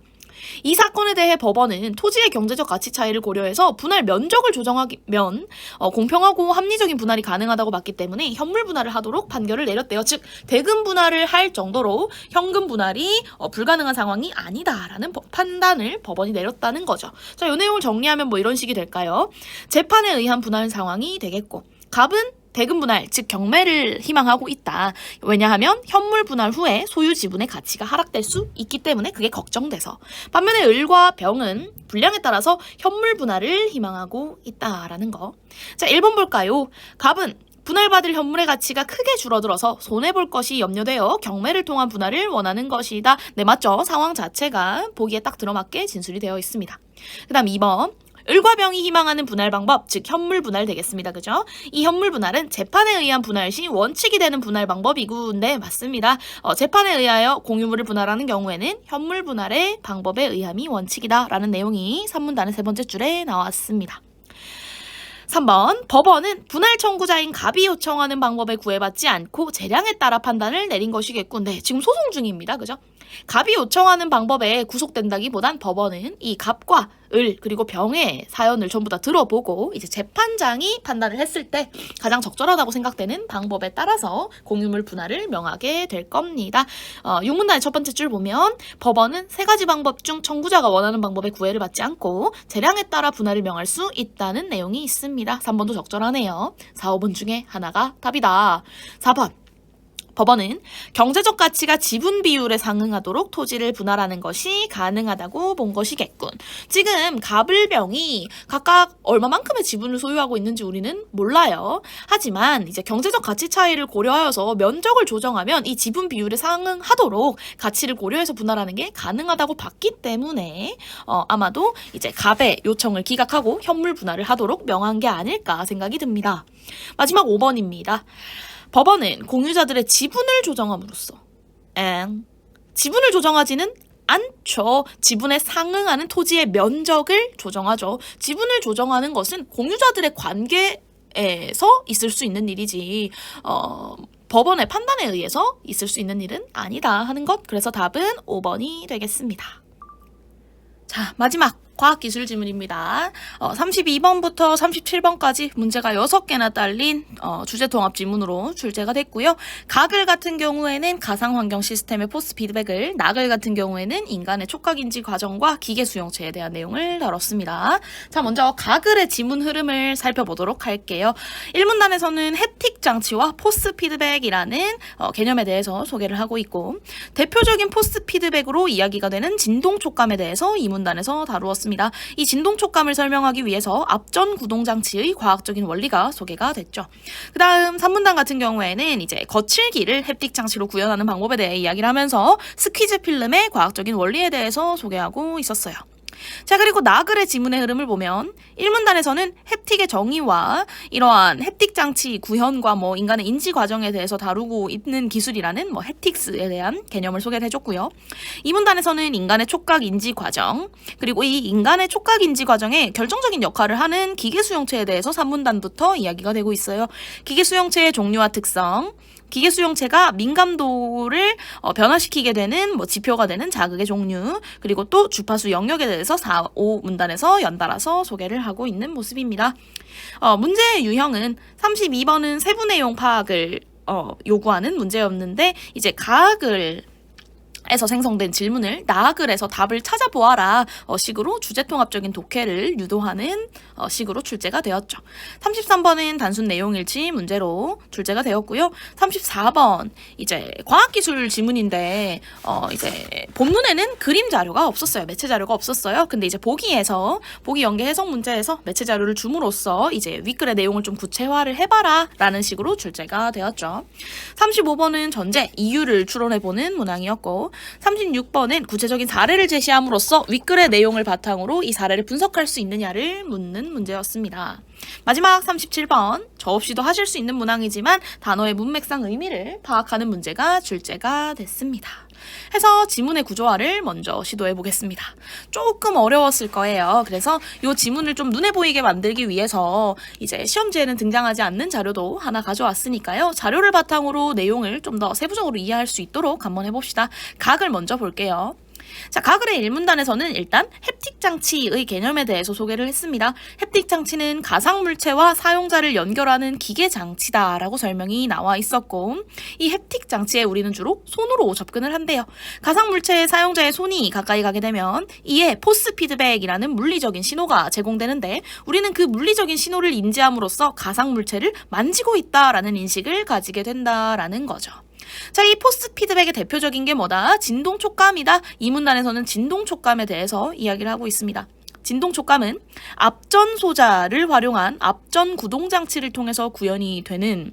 Speaker 1: 이 사건에 대해 법원은 토지의 경제적 가치 차이를 고려해서 분할 면적을 조정하면 공평하고 합리적인 분할이 가능하다고 봤기 때문에 현물 분할을 하도록 판결을 내렸대요. 즉 대금 분할을 할 정도로 현금 분할이 불가능한 상황이 아니다라는 판단을 법원이 내렸다는 거죠. 자, 이 내용을 정리하면 뭐 이런 식이 될까요? 재판에 의한 분할 상황이 되겠고, 갑은 대금 분할, 즉 경매를 희망하고 있다. 왜냐하면 현물 분할 후에 소유 지분의 가치가 하락될 수 있기 때문에 그게 걱정돼서. 반면에 을과 병은 분량에 따라서 현물 분할을 희망하고 있다라는 거. 자, 1번 볼까요? 갑은 분할받을 현물의 가치가 크게 줄어들어서 손해볼 것이 염려되어 경매를 통한 분할을 원하는 것이다. 네, 맞죠? 상황 자체가 보기에 딱 들어맞게 진술이 되어 있습니다. 그 다음 2번. 을과 병이 희망하는 분할 방법, 즉 현물 분할 되겠습니다. 그죠? 이 현물 분할은 재판에 의한 분할 시 원칙이 되는 분할 방법이고, 네, 맞습니다. 재판에 의하여 공유물을 분할하는 경우에는 현물 분할의 방법에 의함이 원칙이다라는 내용이 산문단의 세 번째 줄에 나왔습니다. 3번, 법원은 분할 청구자인 갑이 요청하는 방법에 구애받지 않고 재량에 따라 판단을 내린 것이겠군. 네, 지금 소송 중입니다. 그죠? 갑이 요청하는 방법에 구속된다기보단 법원은 이 갑과 을 그리고 병의 사연을 전부 다 들어보고 이제 재판장이 판단을 했을 때 가장 적절하다고 생각되는 방법에 따라서 공유물 분할을 명하게 될 겁니다. 6문단의 첫 번째 줄 보면 법원은 세 가지 방법 중 청구자가 원하는 방법에 구애를 받지 않고 재량에 따라 분할을 명할 수 있다는 내용이 있습니다. 3번도 적절하네요. 4, 5번 중에 하나가 답이다. 4번. 법원은 경제적 가치가 지분 비율에 상응하도록 토지를 분할하는 것이 가능하다고 본 것이겠군. 지금 갑을병이 각각 얼마만큼의 지분을 소유하고 있는지 우리는 몰라요. 하지만 이제 경제적 가치 차이를 고려하여서 면적을 조정하면 이 지분 비율에 상응하도록 가치를 고려해서 분할하는 게 가능하다고 봤기 때문에 아마도 이제 갑의 요청을 기각하고 현물 분할을 하도록 명한 게 아닐까 생각이 듭니다. 마지막 5번입니다. 법원은 공유자들의 지분을 조정함으로써 지분을 조정하지는 않죠. 지분에 상응하는 토지의 면적을 조정하죠. 지분을 조정하는 것은 공유자들의 관계에서 있을 수 있는 일이지 법원의 판단에 의해서 있을 수 있는 일은 아니다 하는 것. 그래서 답은 5번이 되겠습니다. 자, 마지막 과학기술 지문입니다. 32번부터 37번까지 문제가 6개나 딸린 주제통합 지문으로 출제가 됐고요. 가글 같은 경우에는 가상환경 시스템의 포스 피드백을, 나글 같은 경우에는 인간의 촉각인지 과정과 기계 수용체에 대한 내용을 다뤘습니다. 자, 먼저 가글의 지문 흐름을 살펴보도록 할게요. 1문단에서는 햅틱 장치와 포스 피드백이라는 개념에 대해서 소개를 하고 있고, 대표적인 포스 피드백으로 이야기가 되는 진동 촉감에 대해서 2문단에서 다루었습니다. 이 진동 촉감을 설명하기 위해서 앞전 구동 장치의 과학적인 원리가 소개가 됐죠. 그 다음 3문단 같은 경우에는 이제 거칠기를 햅틱 장치로 구현하는 방법에 대해 이야기를 하면서 스퀴즈 필름의 과학적인 원리에 대해서 소개하고 있었어요. 자, 그리고 나글의 지문의 흐름을 보면 1문단에서는 햅틱의 정의와 이러한 햅틱 장치 구현과 인간의 인지 과정에 대해서 다루고 있는 기술이라는 햅틱스에 대한 개념을 소개를 해줬고요. 2문단에서는 인간의 촉각 인지 과정, 그리고 이 인간의 촉각 인지 과정에 결정적인 역할을 하는 기계 수용체에 대해서 3문단부터 이야기가 되고 있어요. 기계 수용체의 종류와 특성, 기계 수용체가 민감도를 변화시키게 되는 지표가 되는 자극의 종류, 그리고 또 주파수 영역에 대해서 4, 5문단에서 연달아서 소개를 하고 있는 모습입니다. 문제의 유형은 32번은 세부 내용 파악을 요구하는 문제였는데, 이제 가학을 에서 생성된 질문을 나학을 해서 답을 찾아보아라 식으로 주제통합적인 독해를 유도하는 식으로 출제가 되었죠. 33번은 단순 내용일치 문제로 출제가 되었고요. 34번 이제 과학기술 지문인데 이제 본문에는 그림 자료가 없었어요. 매체 자료가 없었어요. 근데 이제 보기 연계 해석 문제에서 매체 자료를 줌으로써 이제 윗글의 내용을 좀 구체화를 해봐라 라는 식으로 출제가 되었죠. 35번은 전제 이유를 추론해보는 문항이었고 36번은 구체적인 사례를 제시함으로써 윗글의 내용을 바탕으로 이 사례를 분석할 수 있느냐를 묻는 문제였습니다. 마지막 37번 저 없이도 하실 수 있는 문항이지만 단어의 문맥상 의미를 파악하는 문제가 출제가 됐습니다. 해서 지문의 구조화를 먼저 시도해 보겠습니다. 조금 어려웠을 거예요. 그래서 이 지문을 좀 눈에 보이게 만들기 위해서 이제 시험지에는 등장하지 않는 자료도 하나 가져왔으니까요. 자료를 바탕으로 내용을 좀 더 세부적으로 이해할 수 있도록 한번 해봅시다. 각을 먼저 볼게요. 자, 가글의 1문단에서는 일단 햅틱 장치의 개념에 대해서 소개를 했습니다. 햅틱 장치는 가상물체와 사용자를 연결하는 기계 장치다라고 설명이 나와 있었고 이 햅틱 장치에 우리는 주로 손으로 접근을 한대요. 가상물체의 사용자의 손이 가까이 가게 되면 이에 포스 피드백이라는 물리적인 신호가 제공되는데 우리는 그 물리적인 신호를 인지함으로써 가상물체를 만지고 있다라는 인식을 가지게 된다라는 거죠. 자, 이 포스 피드백의 대표적인 게 뭐다? 진동 촉감이다. 이 문단에서는 진동 촉감에 대해서 이야기를 하고 있습니다. 진동 촉감은 앞전 소자를 활용한 앞전 구동 장치를 통해서 구현이 되는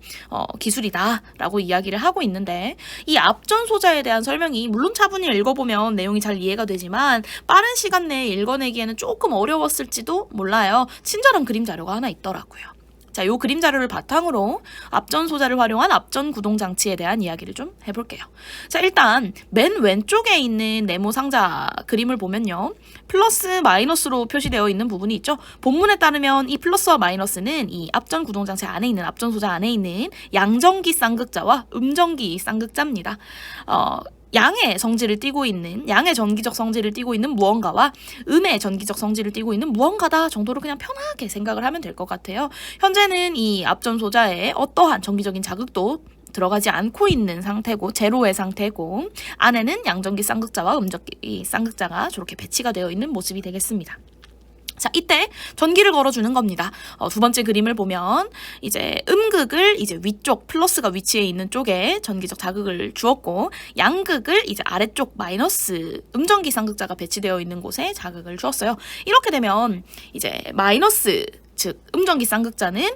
Speaker 1: 기술이다라고 이야기를 하고 있는데 이 앞전 소자에 대한 설명이 물론 차분히 읽어보면 내용이 잘 이해가 되지만 빠른 시간 내에 읽어내기에는 조금 어려웠을지도 몰라요. 친절한 그림 자료가 하나 있더라고요. 자, 요 그림 자료를 바탕으로 앞전 소자를 활용한 앞전 구동 장치에 대한 이야기를 좀 해볼게요. 자, 일단 맨 왼쪽에 있는 네모 상자 그림을 보면요. 플러스 마이너스로 표시되어 있는 부분이 있죠. 본문에 따르면 이 플러스와 마이너스는 이 앞전 구동 장치 안에 있는 앞전 소자 안에 있는 양전기 쌍극자와 음전기 쌍극자입니다. 양의 성질을 띠고 있는 양의 전기적 성질을 띠고 있는 무언가와 음의 전기적 성질을 띠고 있는 무언가다 정도로 그냥 편하게 생각을 하면 될 것 같아요. 현재는 이 앞전 소자에 어떠한 전기적인 자극도 들어가지 않고 있는 상태고 제로의 상태고 안에는 양전기 쌍극자와 음전기 쌍극자가 저렇게 배치가 되어 있는 모습이 되겠습니다. 자, 이때 전기를 걸어주는 겁니다. 두 번째 그림을 보면 이제 음극을 이제 위쪽 플러스가 위치해 있는 쪽에 전기적 자극을 주었고 양극을 이제 아래쪽 마이너스 음전기 쌍극자가 배치되어 있는 곳에 자극을 주었어요. 이렇게 되면 이제 마이너스 즉 음전기 쌍극자는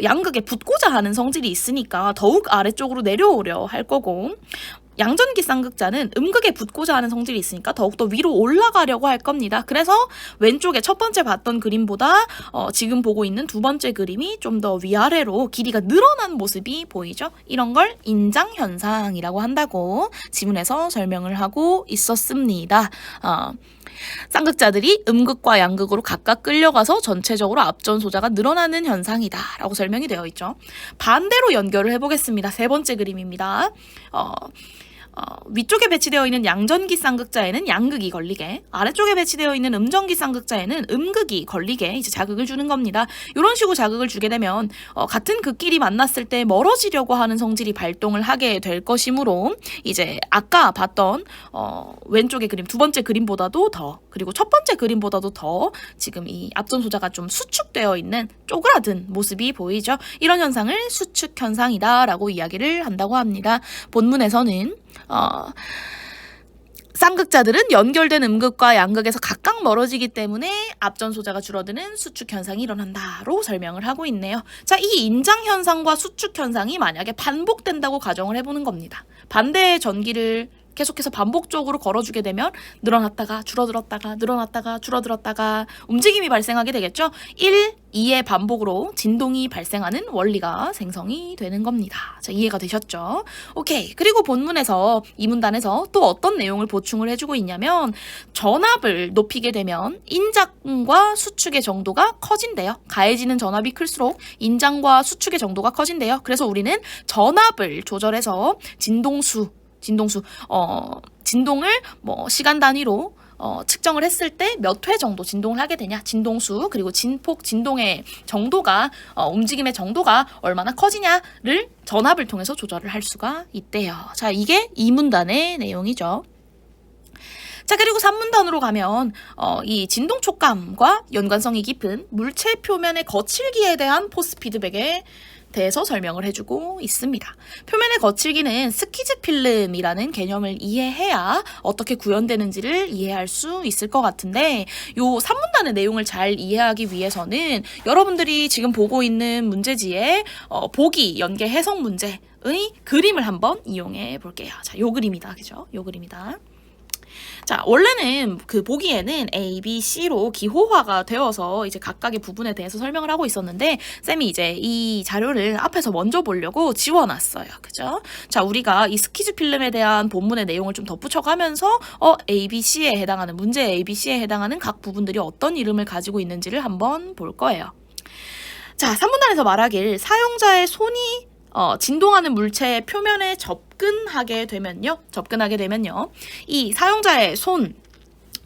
Speaker 1: 양극에 붙고자 하는 성질이 있으니까 더욱 아래쪽으로 내려오려 할 거고 양전기 쌍극자는 음극에 붙고자 하는 성질이 있으니까 더욱더 위로 올라가려고 할 겁니다. 그래서 왼쪽에 첫 번째 봤던 그림보다 지금 보고 있는 두 번째 그림이 좀 더 위아래로 길이가 늘어난 모습이 보이죠. 이런 걸 인장현상이라고 한다고 지문에서 설명을 하고 있었습니다. 쌍극자들이 음극과 양극으로 각각 끌려가서 전체적으로 앞전 소자가 늘어나는 현상이다 라고 설명이 되어 있죠. 반대로 연결을 해보겠습니다. 세 번째 그림입니다. 위쪽에 배치되어 있는 양전기 쌍극자에는 양극이 걸리게 아래쪽에 배치되어 있는 음전기 쌍극자에는 음극이 걸리게 이제 자극을 주는 겁니다. 이런 식으로 자극을 주게 되면 같은 극끼리 만났을 때 멀어지려고 하는 성질이 발동을 하게 될 것이므로 이제 아까 봤던 왼쪽의 그림 두 번째 그림보다도 더 그리고 첫 번째 그림보다도 더 지금 이 앞전 소자가 좀 수축되어 있는 쪼그라든 모습이 보이죠. 이런 현상을 수축 현상이다 라고 이야기를 한다고 합니다. 본문에서는 쌍극자들은 연결된 음극과 양극에서 각각 멀어지기 때문에 앞전 소자가 줄어드는 수축 현상이 일어난다로 설명을 하고 있네요. 자, 이 인장 현상과 수축 현상이 만약에 반복된다고 가정을 해보는 겁니다. 반대의 전기를 계속해서 반복적으로 걸어주게 되면 늘어났다가 줄어들었다가 늘어났다가 줄어들었다가 움직임이 발생하게 되겠죠. 1, 2의 반복으로 진동이 발생하는 원리가 생성이 되는 겁니다. 자, 이해가 되셨죠? 오케이. 그리고 본문에서 이 문단에서 또 어떤 내용을 보충을 해주고 있냐면 전압을 높이게 되면 인장과 수축의 정도가 커진대요. 가해지는 전압이 클수록 인장과 수축의 정도가 커진대요. 그래서 우리는 전압을 조절해서 진동을 뭐 시간 단위로 측정을 했을 때 몇 회 정도 진동을 하게 되냐 진동수 그리고 진폭 진동의 정도가 움직임의 정도가 얼마나 커지냐를 전압을 통해서 조절을 할 수가 있대요. 자, 이게 이 문단의 내용이죠. 자, 그리고 3문단으로 가면 이 진동 촉감과 연관성이 깊은 물체 표면의 거칠기에 대한 포스 피드백에 대해서 설명을 해주고 있습니다. 표면의 거칠기는 스키즈 필름이라는 개념을 이해해야 어떻게 구현되는지를 이해할 수 있을 것 같은데, 요 3문단의 내용을 잘 이해하기 위해서는 여러분들이 지금 보고 있는 문제지의 보기, 연계, 해석 문제의 그림을 한번 이용해 볼게요. 자, 요 그림이다. 그죠? 요 그림이다. 자, 원래는 그 보기에는 A, B, C로 기호화가 되어서 이제 각각의 부분에 대해서 설명을 하고 있었는데, 쌤이 이제 이 자료를 앞에서 먼저 보려고 지워놨어요. 그죠? 자, 우리가 이 스키즈 필름에 대한 본문의 내용을 좀 덧붙여가면서 A, B, C에 해당하는 문제 A, B, C에 해당하는 각 부분들이 어떤 이름을 가지고 있는지를 한번 볼 거예요. 자, 3문단에서 말하길 사용자의 손이 진동하는 물체의 표면에 접근하게 되면요. 이 사용자의 손,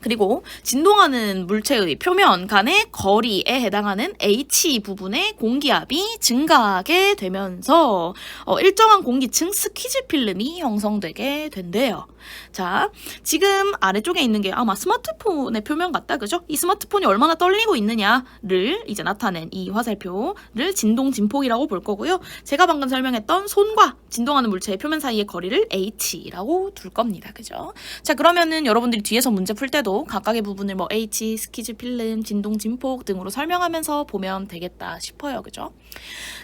Speaker 1: 그리고 진동하는 물체의 표면 간의 거리에 해당하는 H 부분의 공기압이 증가하게 되면서 일정한 공기층 스키즈 필름이 형성되게 된대요. 자, 지금 아래쪽에 있는 게 아마 스마트폰의 표면 같다, 그죠? 이 스마트폰이 얼마나 떨리고 있느냐를 이제 나타낸 이 화살표를 진동 진폭이라고 볼 거고요. 제가 방금 설명했던 손과 진동하는 물체의 표면 사이의 거리를 H라고 둘 겁니다, 그죠? 자, 그러면은 여러분들이 뒤에서 문제 풀 때도 각각의 부분을 뭐 H, 스키즈 필름, 진동 진폭 등으로 설명하면서 보면 되겠다 싶어요, 그죠?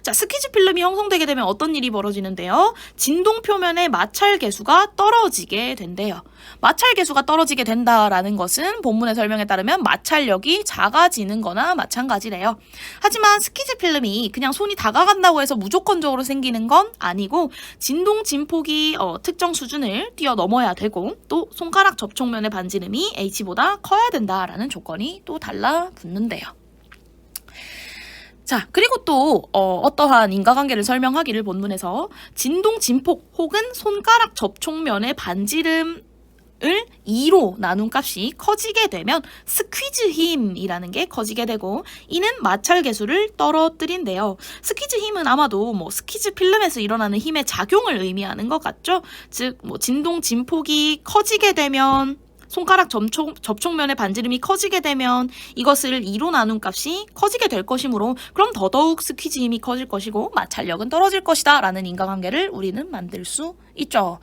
Speaker 1: 자, 스키즈 필름이 형성되게 되면 어떤 일이 벌어지는데요? 진동 표면의 마찰 계수가 떨어지게 된대요. 마찰 계수가 떨어지게 된다라는 것은 본문의 설명에 따르면 마찰력이 작아지는 거나 마찬가지래요. 하지만 스키즈 필름이 그냥 손이 다가간다고 해서 무조건적으로 생기는 건 아니고, 진동 진폭이 특정 수준을 뛰어넘어야 되고, 또 손가락 접촉면의 반지름이 H보다 커야 된다라는 조건이 또 달라붙는데요. 자, 그리고 또 어떠한 인과관계를 설명하기를 본문에서 진동 진폭 혹은 손가락 접촉면의 반지름을 2로 나눈 값이 커지게 되면 스퀴즈 힘이라는 게 커지게 되고, 이는 마찰 계수를 떨어뜨린대요. 스퀴즈 힘은 아마도 뭐 스키즈 필름에서 일어나는 힘의 작용을 의미하는 것 같죠? 즉, 뭐 진동 진폭이 커지게 되면, 손가락 접촉면의 반지름이 커지게 되면 이것을 2로 나눈 값이 커지게 될 것이므로, 그럼 더더욱 스퀴즈 힘이 커질 것이고 마찰력은 떨어질 것이다 라는 인과관계를 우리는 만들 수 있죠.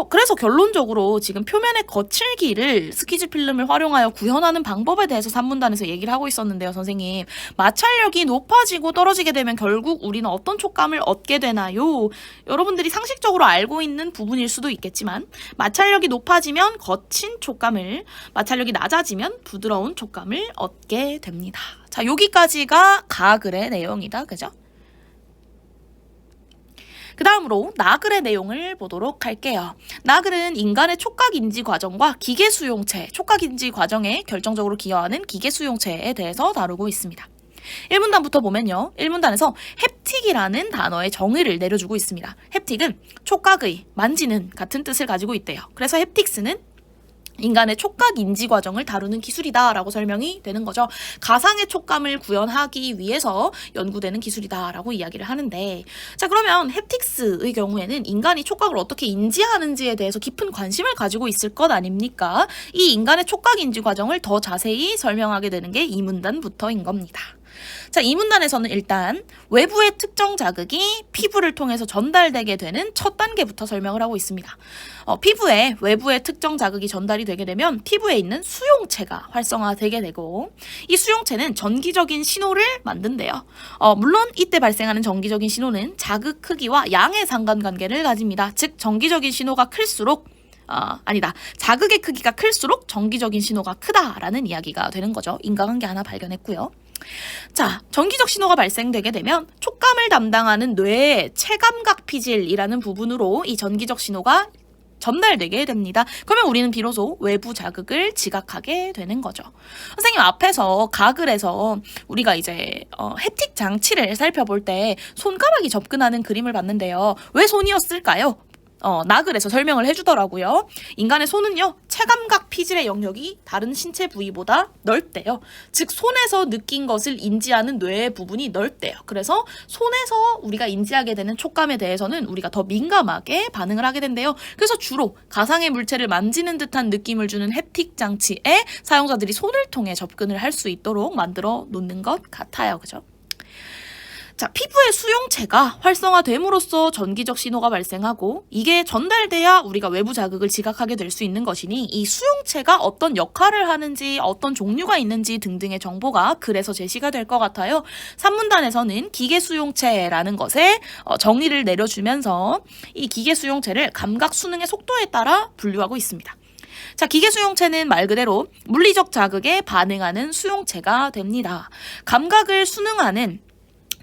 Speaker 1: 그래서 결론적으로 지금 표면의 거칠기를 스키즈 필름을 활용하여 구현하는 방법에 대해서 3문단에서 얘기를 하고 있었는데요, 선생님. 마찰력이 높아지고 떨어지게 되면 결국 우리는 어떤 촉감을 얻게 되나요? 여러분들이 상식적으로 알고 있는 부분일 수도 있겠지만, 마찰력이 높아지면 거친 촉감을, 마찰력이 낮아지면 부드러운 촉감을 얻게 됩니다. 자, 여기까지가 가글의 내용이다, 그죠? 그 다음으로 나글의 내용을 보도록 할게요. 나글은 인간의 촉각 인지 과정과 기계 수용체, 촉각 인지 과정에 결정적으로 기여하는 기계 수용체에 대해서 다루고 있습니다. 1문단부터 보면요. 1문단에서 햅틱이라는 단어의 정의를 내려주고 있습니다. 햅틱은 촉각의, 만지는 같은 뜻을 가지고 있대요. 그래서 햅틱스는 인간의 촉각 인지 과정을 다루는 기술이다라고 설명이 되는 거죠. 가상의 촉감을 구현하기 위해서 연구되는 기술이다라고 이야기를 하는데, 자, 그러면 햅틱스의 경우에는 인간이 촉각을 어떻게 인지하는지에 대해서 깊은 관심을 가지고 있을 것 아닙니까? 이 인간의 촉각 인지 과정을 더 자세히 설명하게 되는 게 이 문단부터인 겁니다. 자, 이 문단에서는 일단 외부의 특정 자극이 피부를 통해서 전달되게 되는 첫 단계부터 설명을 하고 있습니다. 피부에 외부의 특정 자극이 전달이 되게 되면 피부에 있는 수용체가 활성화되게 되고, 이 수용체는 전기적인 신호를 만든대요. 물론 이때 발생하는 전기적인 신호는 자극 크기와 양의 상관관계를 가집니다. 즉, 전기적인 신호가 클수록 자극의 크기가 클수록 전기적인 신호가 크다라는 이야기가 되는 거죠. 인과관계 하나 발견했고요. 자, 전기적 신호가 발생되게 되면 촉감을 담당하는 뇌의 체감각 피질이라는 부분으로 이 전기적 신호가 전달되게 됩니다. 그러면 우리는 비로소 외부 자극을 지각하게 되는 거죠. 선생님, 앞에서 가글에서 우리가 이제 햅틱 장치를 살펴볼 때 손가락이 접근하는 그림을 봤는데요. 왜 손이었을까요? 나글에서 설명을 해주더라고요. 인간의 손은요, 체감각 피질의 영역이 다른 신체 부위보다 넓대요. 즉, 손에서 느낀 것을 인지하는 뇌의 부분이 넓대요. 그래서 손에서 우리가 인지하게 되는 촉감에 대해서는 우리가 더 민감하게 반응을 하게 된대요. 그래서 주로 가상의 물체를 만지는 듯한 느낌을 주는 햅틱 장치에 사용자들이 손을 통해 접근을 할 수 있도록 만들어 놓는 것 같아요. 그죠? 자, 피부의 수용체가 활성화됨으로써 전기적 신호가 발생하고 이게 전달돼야 우리가 외부 자극을 지각하게 될 수 있는 것이니 이 수용체가 어떤 역할을 하는지 어떤 종류가 있는지 등등의 정보가 글에서 제시가 될 것 같아요. 산문단에서는 기계 수용체라는 것에 정의를 내려주면서 이 기계 수용체를 감각 수능의 속도에 따라 분류하고 있습니다. 자, 기계 수용체는 말 그대로 물리적 자극에 반응하는 수용체가 됩니다. 감각을 수능하는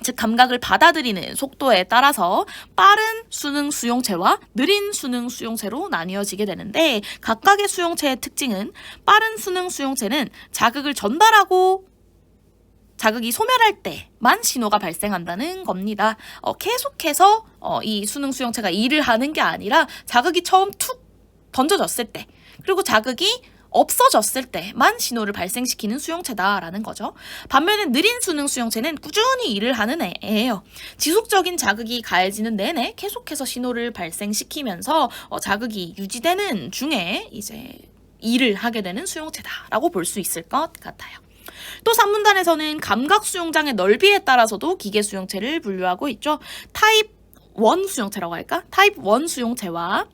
Speaker 1: 즉 감각을 받아들이는 속도에 따라서 빠른 수능 수용체와 느린 수능 수용체로 나뉘어지게 되는데 각각의 수용체의 특징은 빠른 수능 수용체는 자극을 전달하고 자극이 소멸할 때만 신호가 발생한다는 겁니다. 계속해서 이 수능 수용체가 일을 하는 게 아니라 자극이 처음 툭 던져졌을 때 그리고 자극이 없어졌을 때만 신호를 발생시키는 수용체다라는 거죠. 반면에 느린 수능 수용체는 꾸준히 일을 하는 애예요. 지속적인 자극이 가해지는 내내 계속해서 신호를 발생시키면서 자극이 유지되는 중에 이제 일을 하게 되는 수용체다라고 볼 수 있을 것 같아요. 또 산문단에서는 감각 수용장의 넓이에 따라서도 기계 수용체를 분류하고 있죠. 타입 1 수용체라고 할까? 타입 1 수용체와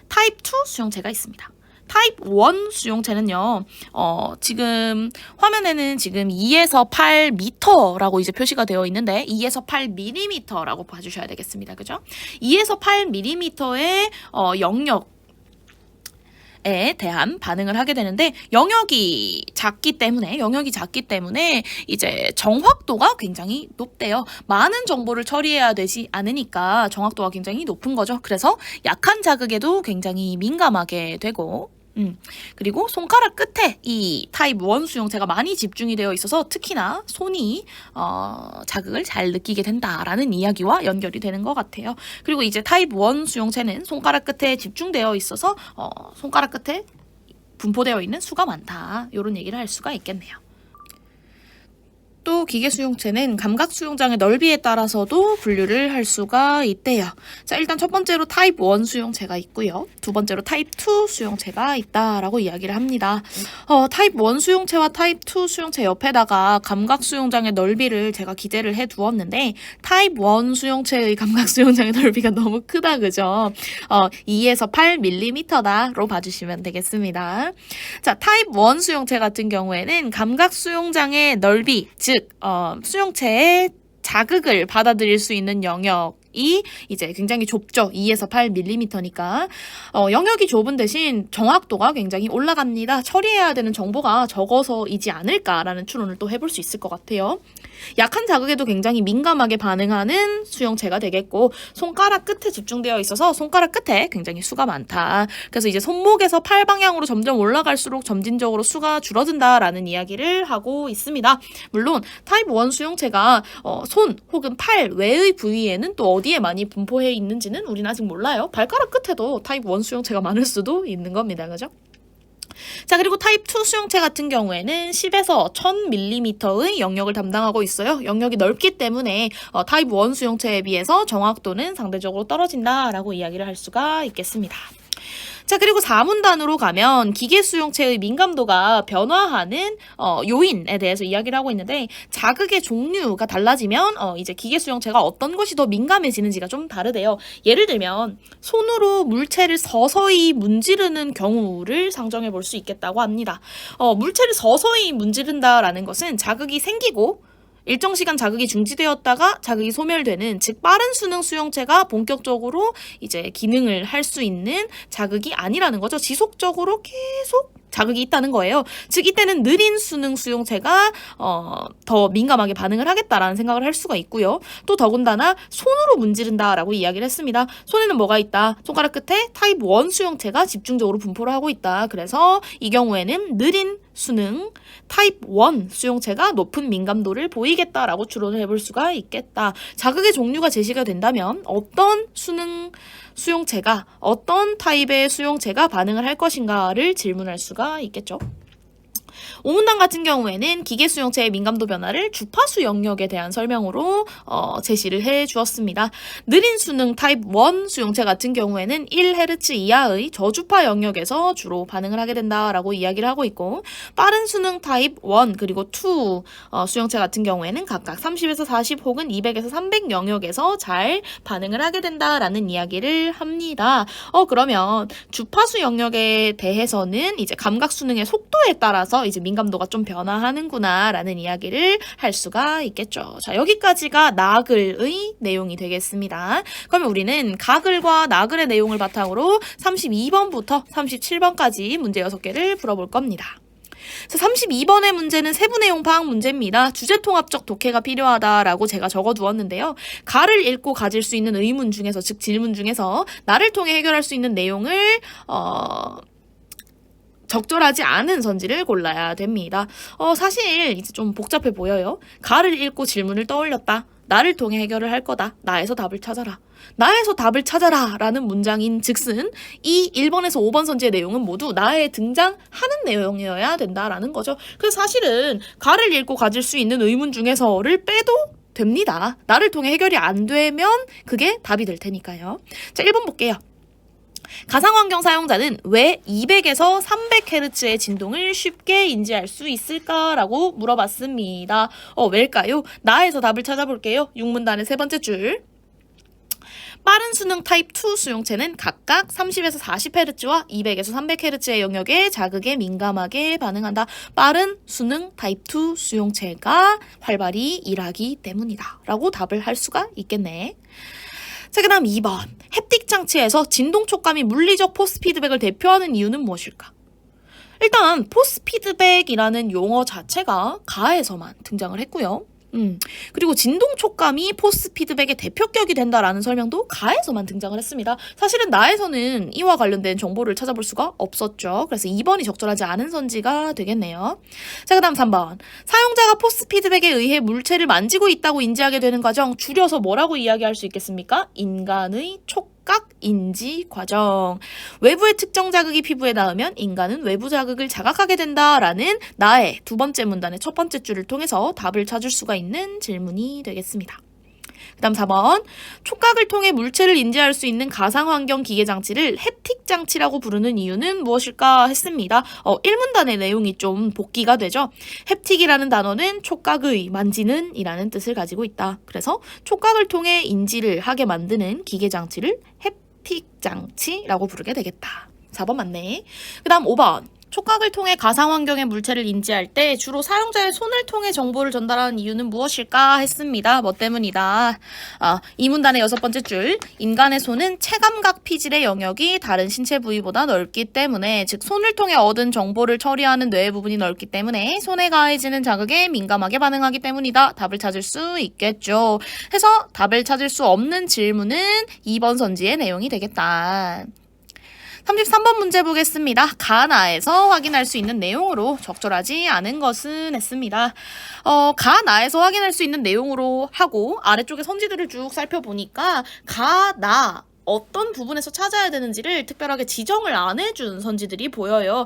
Speaker 1: 타입 2 수용체가 있습니다. 타입 1 수용체는요, 지금 화면에는 지금 2에서 8m라고 이제 표시가 되어 있는데, 2에서 8mm라고 봐주셔야 되겠습니다. 그죠? 2에서 8mm의 영역에 대한 반응을 하게 되는데, 영역이 작기 때문에 이제 정확도가 굉장히 높대요. 많은 정보를 처리해야 되지 않으니까 정확도가 굉장히 높은 거죠. 그래서 약한 자극에도 굉장히 민감하게 되고, 그리고 손가락 끝에 이 타입 1 수용체가 많이 집중이 되어 있어서 특히나 손이 자극을 잘 느끼게 된다라는 이야기와 연결이 되는 것 같아요. 그리고 이제 타입 1 수용체는 손가락 끝에 집중되어 있어서 손가락 끝에 분포되어 있는 수가 많다. 이런 얘기를 할 수가 있겠네요. 또 기계 수용체는 감각 수용장의 넓이에 따라서도 분류를 할 수가 있대요. 자, 일단 첫 번째로 타입 1 수용체가 있고요. 두 번째로 타입 2 수용체가 있다라고 이야기를 합니다. 타입 1 수용체와 타입 2 수용체 옆에다가 감각 수용장의 넓이를 제가 기재를 해 두었는데 타입 1 수용체의 감각 수용장의 넓이가 너무 크다, 그죠? 2에서 8mm다로 봐주시면 되겠습니다. 자, 타입 1 수용체 같은 경우에는 감각 수용장의 넓이, 즉 수용체의 자극을 받아들일 수 있는 영역이 이제 굉장히 좁죠. 2에서 8mm니까 영역이 좁은 대신 정확도가 굉장히 올라갑니다. 처리해야 되는 정보가 적어서이지 않을까라는 추론을 또 해볼 수 있을 것 같아요. 약한 자극에도 굉장히 민감하게 반응하는 수용체가 되겠고, 손가락 끝에 집중되어 있어서 손가락 끝에 굉장히 수가 많다. 그래서 이제 손목에서 팔 방향으로 점점 올라갈수록 점진적으로 수가 줄어든다라는 이야기를 하고 있습니다. 물론 타입 1 수용체가 손 혹은 팔 외의 부위에는 또 어디에 많이 분포해 있는지는 우리는 아직 몰라요. 발가락 끝에도 타입 1 수용체가 많을 수도 있는 겁니다. 그죠? 자, 그리고 타입 2 수용체 같은 경우에는 10에서 1000mm의 영역을 담당하고 있어요. 영역이 넓기 때문에 타입 1 수용체에 비해서 정확도는 상대적으로 떨어진다라고 이야기를 할 수가 있겠습니다. 자, 그리고 4문단으로 가면 기계 수용체의 민감도가 변화하는 요인에 대해서 이야기를 하고 있는데, 자극의 종류가 달라지면 이제 기계 수용체가 어떤 것이 더 민감해지는지가 좀 다르대요. 예를 들면 손으로 물체를 서서히 문지르는 경우를 상정해 볼 수 있겠다고 합니다. 물체를 서서히 문지른다라는 것은 자극이 생기고 일정 시간 자극이 중지되었다가 자극이 소멸되는, 즉 빠른 수능 수용체가 본격적으로 이제 기능을 할 수 있는 자극이 아니라는 거죠. 지속적으로 계속 자극이 있다는 거예요. 즉 이때는 느린 수능 수용체가 더 민감하게 반응을 하겠다라는 생각을 할 수가 있고요. 또 더군다나 손으로 문지른다라고 이야기를 했습니다. 손에는 뭐가 있다? 손가락 끝에 타입 1 수용체가 집중적으로 분포를 하고 있다. 그래서 이 경우에는 느린 수능 타입 1 수용체가 높은 민감도를 보이겠다라고 추론을 해볼 수가 있겠다. 자극의 종류가 제시가 된다면 어떤 수능 수용체가 어떤 타입의 수용체가 반응을 할 것인가를 질문할 수가 있겠죠. 5문단 같은 경우에는 기계 수용체의 민감도 변화를 주파수 영역에 대한 설명으로 제시를 해 주었습니다. 느린 수능 타입 1 수용체 같은 경우에는 1Hz 이하의 저주파 영역에서 주로 반응을 하게 된다라고 이야기를 하고 있고, 빠른 수능 타입 1 그리고 2 수용체 같은 경우에는 각각 30에서 40 혹은 200에서 300 영역에서 잘 반응을 하게 된다라는 이야기를 합니다. 그러면 주파수 영역에 대해서는 이제 감각 수능의 속도에 따라서 이제 민감도가 좀 변화하는구나 라는 이야기를 할 수가 있겠죠. 자, 여기까지가 나글의 내용이 되겠습니다. 그러면 우리는 가글과 나글의 내용을 바탕으로 32번부터 37번까지 문제 6개를 풀어볼 겁니다. 자, 32번의 문제는 세부 내용 파악 문제입니다. 주제통합적 독해가 필요하다라고 제가 적어두었는데요. 가를 읽고 가질 수 있는 의문 중에서, 즉 질문 중에서 나를 통해 해결할 수 있는 내용을 적절하지 않은 선지를 골라야 됩니다. 사실 이제 좀 복잡해 보여요. 가를 읽고 질문을 떠올렸다. 나를 통해 해결을 할 거다. 나에서 답을 찾아라. 나에서 답을 찾아라 라는 문장인 즉슨 이 1번에서 5번 선지의 내용은 모두 나에 등장하는 내용이어야 된다라는 거죠. 그래서 사실은 가를 읽고 가질 수 있는 의문 중에서를 빼도 됩니다. 나를 통해 해결이 안 되면 그게 답이 될 테니까요. 자, 1번 볼게요. 가상환경 사용자는 왜 200에서 300Hz의 진동을 쉽게 인지할 수 있을까라고 물어봤습니다. 왜일까요? 나에서 답을 찾아볼게요. 6문단의 세 번째 줄. 빠른 수능 타입 2 수용체는 각각 30에서 40Hz와 200에서 300Hz의 영역에 자극에 민감하게 반응한다. 빠른 수능 타입 2 수용체가 활발히 일하기 때문이다. 라고 답을 할 수가 있겠네. 자, 그 다음 2번. 햅틱 장치에서 진동 촉감이 물리적 포스 피드백을 대표하는 이유는 무엇일까? 일단 포스 피드백이라는 용어 자체가 가에서만 등장을 했고요. 그리고 진동 촉감이 포스 피드백의 대표격이 된다라는 설명도 가에서만 등장을 했습니다. 사실은 나에서는 이와 관련된 정보를 찾아볼 수가 없었죠. 그래서 2번이 적절하지 않은 선지가 되겠네요. 자, 그 다음 3번. 사용자가 포스 피드백에 의해 물체를 만지고 있다고 인지하게 되는 과정, 줄여서 뭐라고 이야기할 수 있겠습니까? 인간의 촉각 인지 과정. 외부의 특정 자극이 피부에 닿으면 인간은 외부 자극을 자각하게 된다라는 나의 두 번째 문단의 첫 번째 줄을 통해서 답을 찾을 수가 있는 질문이 되겠습니다. 그 다음 4번. 촉각을 통해 물체를 인지할 수 있는 가상환경 기계장치를 햅틱 장치라고 부르는 이유는 무엇일까 했습니다. 1문단의 내용이 좀 복기가 되죠. 햅틱이라는 단어는 촉각의, 만지는 이라는 뜻을 가지고 있다. 그래서 촉각을 통해 인지를 하게 만드는 기계장치를 햅틱 장치라고 부르게 되겠다. 4번 맞네. 그 다음 5번. 촉각을 통해 가상환경의 물체를 인지할 때 주로 사용자의 손을 통해 정보를 전달하는 이유는 무엇일까 했습니다. 뭐 때문이다. 이 문단의 6번째 줄. 인간의 손은 체감각 피질의 영역이 다른 신체 부위보다 넓기 때문에, 즉 손을 통해 얻은 정보를 처리하는 뇌의 부분이 넓기 때문에 손에 가해지는 자극에 민감하게 반응하기 때문이다. 답을 찾을 수 있겠죠. 해서 답을 찾을 수 없는 질문은 2번 선지의 내용이 되겠다. 33번 문제 보겠습니다. 가나에서 확인할 수 있는 내용으로 적절하지 않은 것은 했습니다. 가나에서 확인할 수 있는 내용으로 하고 아래쪽에 선지들을 쭉 살펴보니까 가나 어떤 부분에서 찾아야 되는지를 특별하게 지정을 안 해준 선지들이 보여요.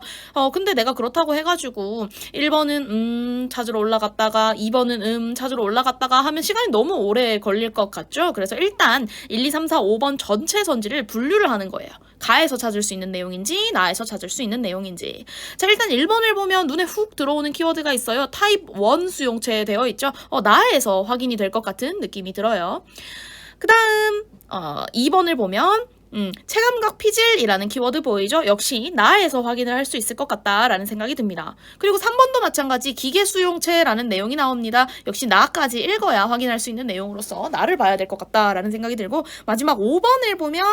Speaker 1: 근데 내가 그렇다고 해가지고 1번은 찾으러 올라갔다가 2번은 찾으러 올라갔다가 하면 시간이 너무 오래 걸릴 것 같죠? 그래서 일단 1, 2, 3, 4, 5번 전체 선지를 분류를 하는 거예요. 가에서 찾을 수 있는 내용인지 나에서 찾을 수 있는 내용인지. 자, 일단 1번을 보면 눈에 훅 들어오는 키워드가 있어요. 타입 1 수용체에 되어 있죠. 나에서 확인이 될 것 같은 느낌이 들어요. 그 다음 2번을 보면 체감각 피질이라는 키워드 보이죠? 역시 나에서 확인을 할 수 있을 것 같다라는 생각이 듭니다. 그리고 3번도 마찬가지 기계 수용체라는 내용이 나옵니다. 역시 나까지 읽어야 확인할 수 있는 내용으로서 나를 봐야 될 것 같다라는 생각이 들고, 마지막 5번을 보면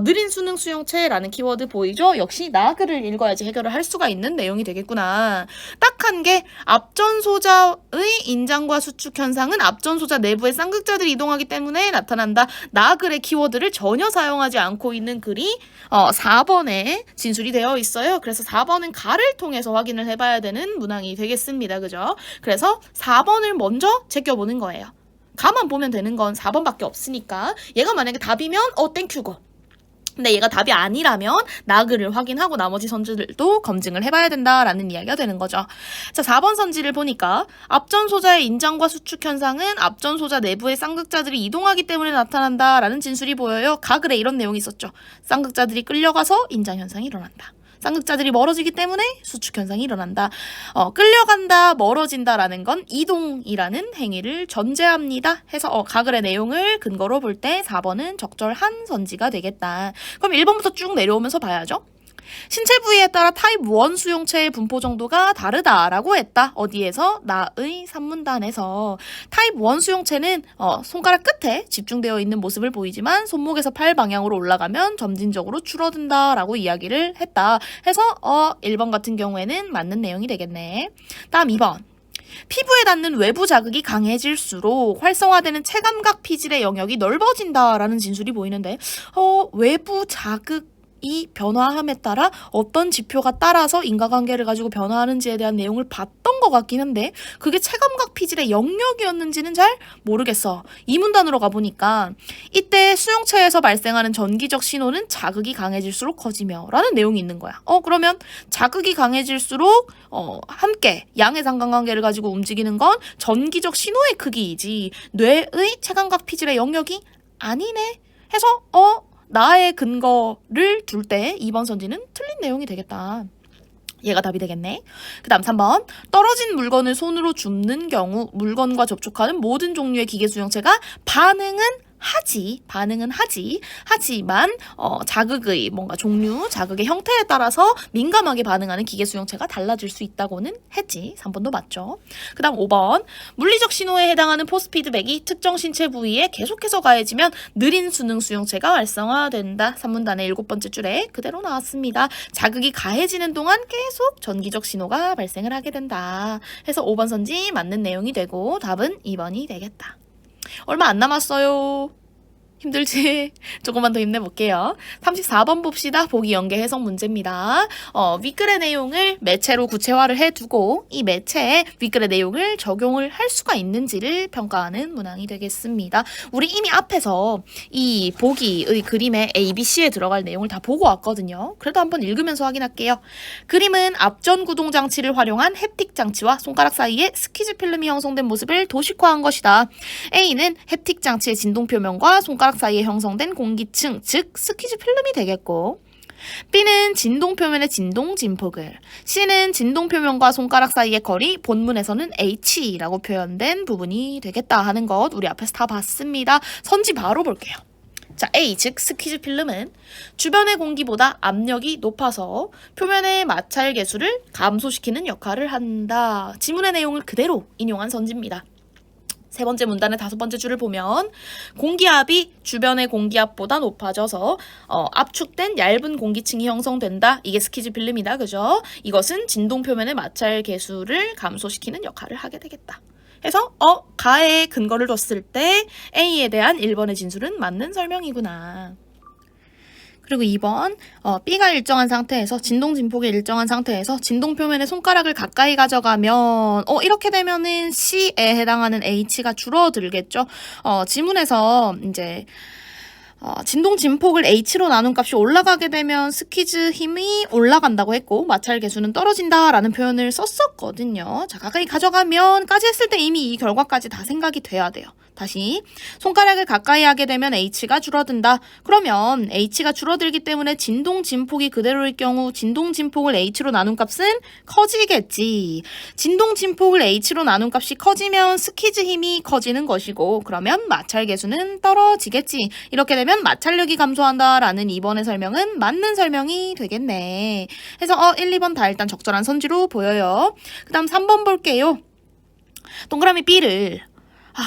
Speaker 1: 느린 수능 수용체라는 키워드 보이죠? 역시 나글을 읽어야지 해결을 할 수가 있는 내용이 되겠구나. 딱 한 게 앞전소자의 인장과 수축 현상은 앞전소자 내부의 쌍극자들이 이동하기 때문에 나타난다. 나글의 키워드를 전혀 사용하지 않고 않고 있는 글이 4번에 진술이 되어 있어요. 그래서 4번은 가를 통해서 확인을 해봐야 되는 문항이 되겠습니다. 그죠? 그래서 4번을 먼저 제껴보는 거예요. 가만 보면 되는 건 4번밖에 없으니까 얘가 만약에 답이면 땡큐고, 근데 얘가 답이 아니라면 나그를 확인하고 나머지 선지들도 검증을 해봐야 된다라는 이야기가 되는 거죠. 자, 4번 선지를 보니까 앞전 소자의 인장과 수축 현상은 앞전 소자 내부의 쌍극자들이 이동하기 때문에 나타난다라는 진술이 보여요. 가글에 이런 내용이 있었죠. 쌍극자들이 끌려가서 인장 현상이 일어난다. 쌍극자들이 멀어지기 때문에 수축 현상이 일어난다. 끌려간다, 멀어진다라는 건 이동이라는 행위를 전제합니다. 해서 가글의 내용을 근거로 볼 때 4번은 적절한 선지가 되겠다. 그럼 1번부터 쭉 내려오면서 봐야죠. 신체 부위에 따라 타입 1 수용체의 분포 정도가 다르다라고 했다. 어디에서? 나의 산문단에서. 타입 1 수용체는 손가락 끝에 집중되어 있는 모습을 보이지만 손목에서 팔 방향으로 올라가면 점진적으로 줄어든다라고 이야기를 했다. 해서 1번 같은 경우에는 맞는 내용이 되겠네. 다음 2번. 피부에 닿는 외부 자극이 강해질수록 활성화되는 체감각 피질의 영역이 넓어진다라는 진술이 보이는데 외부 자극 이 변화함에 따라 어떤 지표가 따라서 인과관계를 가지고 변화하는지에 대한 내용을 봤던 것 같긴 한데 그게 체감각 피질의 영역이었는지는 잘 모르겠어. 이 문단으로 가보니까 이때 수용체에서 발생하는 전기적 신호는 자극이 강해질수록 커지며 라는 내용이 있는 거야. 그러면 자극이 강해질수록 함께 양의 상관관계를 가지고 움직이는 건 전기적 신호의 크기이지 뇌의 체감각 피질의 영역이 아니네 해서 나의 근거를 둘 때 2번 선지는 틀린 내용이 되겠다. 얘가 답이 되겠네. 그 다음 3번. 떨어진 물건을 손으로 줍는 경우 물건과 접촉하는 모든 종류의 기계 수용체가 반응은 하지. 하지만 자극의 뭔가 종류, 자극의 형태에 따라서 민감하게 반응하는 기계 수용체가 달라질 수 있다고는 했지. 3번도 맞죠. 그 다음 5번. 물리적 신호에 해당하는 포스 피드백이 특정 신체 부위에 계속해서 가해지면 느린 수능 수용체가 활성화된다. 3문단의 7번째 줄에 그대로 나왔습니다. 자극이 가해지는 동안 계속 전기적 신호가 발생을 하게 된다. 해서 5번 선지 맞는 내용이 되고 답은 2번이 되겠다. 얼마 안 남았어요. 힘들지? 조금만 더 힘내볼게요. 34번 봅시다. 보기 연계 해석 문제입니다. 윗글의 내용을 매체로 구체화를 해두고 이 매체에 윗글의 내용을 적용을 할 수가 있는지를 평가하는 문항이 되겠습니다. 우리 이미 앞에서 이 보기의 그림에 A, B, C에 들어갈 내용을 다 보고 왔거든요. 그래도 한번 읽으면서 확인할게요. 그림은 앞전 구동 장치를 활용한 햅틱 장치와 손가락 사이에 스키즈 필름이 형성된 모습을 도식화한 것이다. A는 햅틱 장치의 진동 표면과 손가락 사이에 형성된 공기층, 즉 스키즈 필름이 되겠고, B는 진동 표면의 진동 진폭을, C는 진동 표면과 손가락 사이의 거리, 본문에서는 H라고 표현된 부분이 되겠다 하는 것 우리 앞에서 다 봤습니다. 선지 바로 볼게요. 자, A, 즉 스키즈 필름은 주변의 공기보다 압력이 높아서 표면의 마찰 계수를 감소시키는 역할을 한다. 지문의 내용을 그대로 인용한 선지입니다. 세 번째 문단의 5번째 줄을 보면 공기압이 주변의 공기압보다 높아져서 압축된 얇은 공기층이 형성된다. 이게 스키즈 필름이다. 그죠? 이것은 진동 표면의 마찰 계수를 감소시키는 역할을 하게 되겠다. 해서 가에 근거를 뒀을 때 A에 대한 1번의 진술은 맞는 설명이구나. 그리고 2번, B가 일정한 상태에서, 진동 진폭이 일정한 상태에서 진동 표면에 손가락을 가까이 가져가면, 이렇게 되면은 C에 해당하는 H가 줄어들겠죠. 지문에서 이제, 진동 진폭을 H로 나눈 값이 올라가게 되면 스키즈 힘이 올라간다고 했고, 마찰 계수는 떨어진다라는 표현을 썼었거든요. 자, 가까이 가져가면까지 했을 때 이미 이 결과까지 다 생각이 돼야 돼요. 다시 손가락을 가까이 하게 되면 H가 줄어든다. 그러면 H가 줄어들기 때문에 진동 진폭이 그대로일 경우 진동 진폭을 H로 나눈 값은 커지겠지. 진동 진폭을 H로 나눈 값이 커지면 스키즈 힘이 커지는 것이고 그러면 마찰 계수는 떨어지겠지. 이렇게 되면 마찰력이 감소한다라는 2번의 설명은 맞는 설명이 되겠네. 그래서 1, 2번 다 일단 적절한 선지로 보여요. 그 다음 3번 볼게요. 동그라미 B를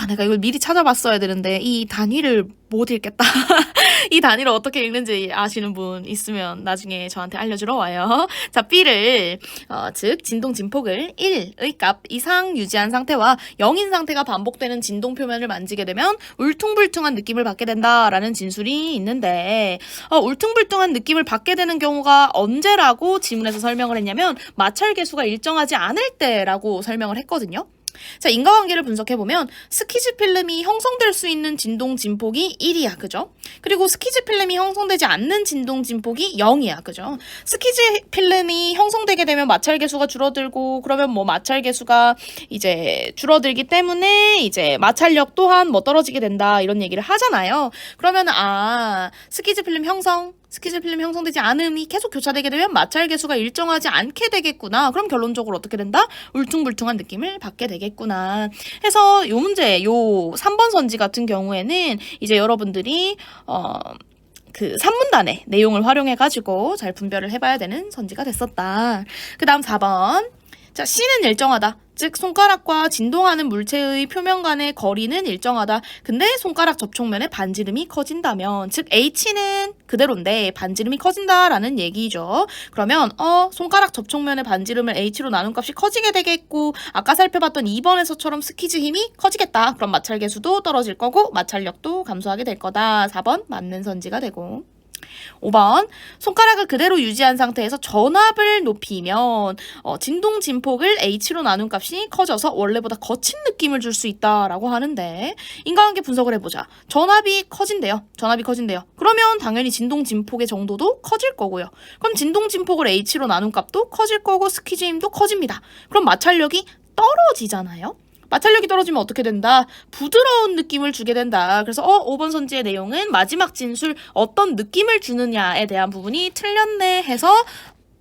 Speaker 1: 내가 이걸 미리 찾아봤어야 되는데 이 단위를 못 읽겠다. 이 단위를 어떻게 읽는지 아시는 분 있으면 나중에 저한테 알려주러 와요. 자, B를 즉 진동 진폭을 1의 값 이상 유지한 상태와 0인 상태가 반복되는 진동 표면을 만지게 되면 울퉁불퉁한 느낌을 받게 된다라는 진술이 있는데 울퉁불퉁한 느낌을 받게 되는 경우가 언제라고 지문에서 설명을 했냐면 마찰 계수가 일정하지 않을 때라고 설명을 했거든요. 자, 인과관계를 분석해보면 스키즈 필름이 형성될 수 있는 진동 진폭이 1이야, 그죠? 그리고 스키즈 필름이 형성되지 않는 진동 진폭이 0이야, 그죠? 스키즈 필름이 형성되게 되면 마찰 계수가 줄어들고, 그러면 뭐 마찰 계수가 이제 줄어들기 때문에 이제 마찰력 또한 뭐 떨어지게 된다, 이런 얘기를 하잖아요. 그러면 스키즈 필름 형성되지 않음이 계속 교차되게 되면 마찰 계수가 일정하지 않게 되겠구나. 그럼 결론적으로 어떻게 된다? 울퉁불퉁한 느낌을 받게 되겠구나. 해서 요 문제, 요 3번 선지 같은 경우에는 이제 여러분들이 그 산문단의 내용을 활용해가지고 잘 분별을 해봐야 되는 선지가 됐었다. 그 다음 4번. 자, C는 일정하다. 즉 손가락과 진동하는 물체의 표면 간의 거리는 일정하다. 근데 손가락 접촉면의 반지름이 커진다면 즉 H는 그대로인데 반지름이 커진다라는 얘기죠. 그러면 손가락 접촉면의 반지름을 H로 나눈 값이 커지게 되겠고 아까 살펴봤던 2번에서처럼 스키즈 힘이 커지겠다. 그럼 마찰 계수도 떨어질 거고 마찰력도 감소하게 될 거다. 4번 맞는 선지가 되고 5번 손가락을 그대로 유지한 상태에서 전압을 높이면 진동 진폭을 H로 나눈 값이 커져서 원래보다 거친 느낌을 줄 수 있다라고 하는데 인과관계 분석을 해보자. 전압이 커진대요. 그러면 당연히 진동 진폭의 정도도 커질 거고요. 그럼 진동 진폭을 H로 나눈 값도 커질 거고 스키즈 힘도 커집니다. 그럼 마찰력이 떨어지잖아요. 마찰력이 떨어지면 어떻게 된다? 부드러운 느낌을 주게 된다. 그래서 5번 선지의 내용은 마지막 진술 어떤 느낌을 주느냐에 대한 부분이 틀렸네 해서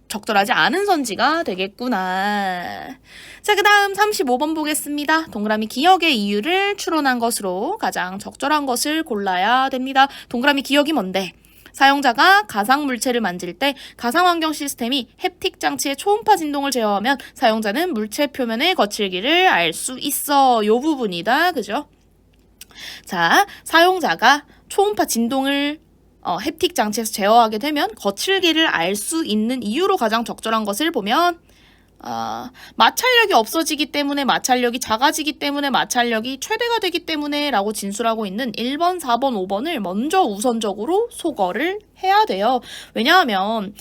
Speaker 1: 적절하지 않은 선지가 되겠구나. 자, 그 다음 35번 보겠습니다. 동그라미 기억의 이유를 추론한 것으로 가장 적절한 것을 골라야 됩니다. 동그라미 기억이 뭔데? 사용자가 가상 물체를 만질 때 가상 환경 시스템이 햅틱 장치의 초음파 진동을 제어하면 사용자는 물체 표면의 거칠기를 알 수 있어. 요 부분이다. 그죠? 자, 사용자가 초음파 진동을 햅틱 장치에서 제어하게 되면 거칠기를 알 수 있는 이유로 가장 적절한 것을 보면 마찰력이 없어지기 때문에 마찰력이 작아지기 때문에 마찰력이 최대가 되기 때문에 라고 진술하고 있는 1번, 4번, 5번을 먼저 우선적으로 소거를 해야 돼요. 왜냐하면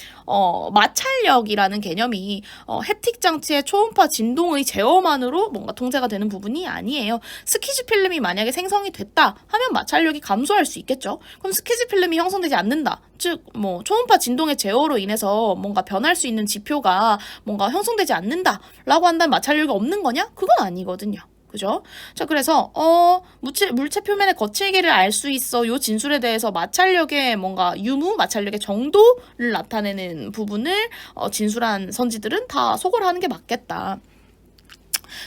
Speaker 1: 마찰력이라는 개념이 햅틱 장치의 초음파 진동의 제어만으로 뭔가 통제가 되는 부분이 아니에요. 스키즈 필름이 만약에 생성이 됐다 하면 마찰력이 감소할 수 있겠죠. 그럼 스키즈 필름이 형성되지 않는다. 즉 뭐 초음파 진동의 제어로 인해서 뭔가 변할 수 있는 지표가 뭔가 형성되지 않는다라고 한다면 마찰력이 없는 거냐? 그건 아니거든요. 그죠? 자, 그래서 물체 표면의 거칠기를 알 수 있어. 요 진술에 대해서 마찰력의 뭔가 유무, 마찰력의 정도를 나타내는 부분을 진술한 선지들은 다 소거를 하는 게 맞겠다.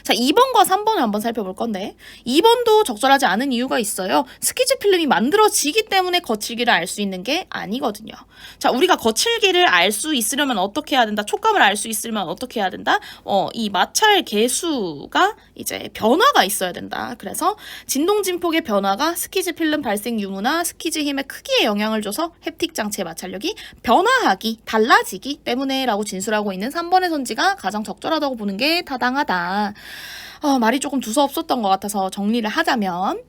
Speaker 1: 자, 2번과 3번을 한번 살펴볼 건데 2번도 적절하지 않은 이유가 있어요. 스키즈 필름이 만들어지기 때문에 거칠기를 알 수 있는 게 아니거든요. 자, 우리가 거칠기를 알 수 있으려면 어떻게 해야 된다? 촉감을 알 수 있으려면 어떻게 해야 된다? 이 마찰 계수가 이제 변화가 있어야 된다. 그래서 진동 진폭의 변화가 스키즈 필름 발생 유무나 스키즈 힘의 크기에 영향을 줘서 햅틱 장치의 마찰력이 변화하기, 달라지기 때문에 라고 진술하고 있는 3번의 선지가 가장 적절하다고 보는 게 타당하다. 말이 조금 두서없었던 것 같아서 정리를 하자면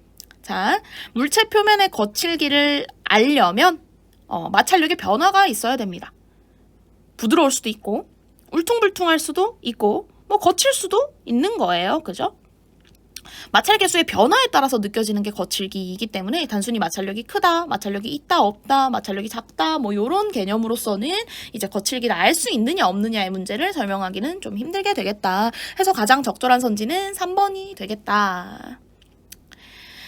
Speaker 1: 자, 물체 표면의 거칠기를 알려면 마찰력의 변화가 있어야 됩니다. 부드러울 수도 있고 울퉁불퉁할 수도 있고 뭐 거칠 수도 있는 거예요. 그죠? 마찰 계수의 변화에 따라서 느껴지는 게 거칠기이기 때문에 단순히 마찰력이 크다, 마찰력이 있다, 없다, 마찰력이 작다 뭐 요런 개념으로서는 이제 거칠기를 알 수 있느냐 없느냐의 문제를 설명하기는 좀 힘들게 되겠다. 해서 가장 적절한 선지는 3번이 되겠다.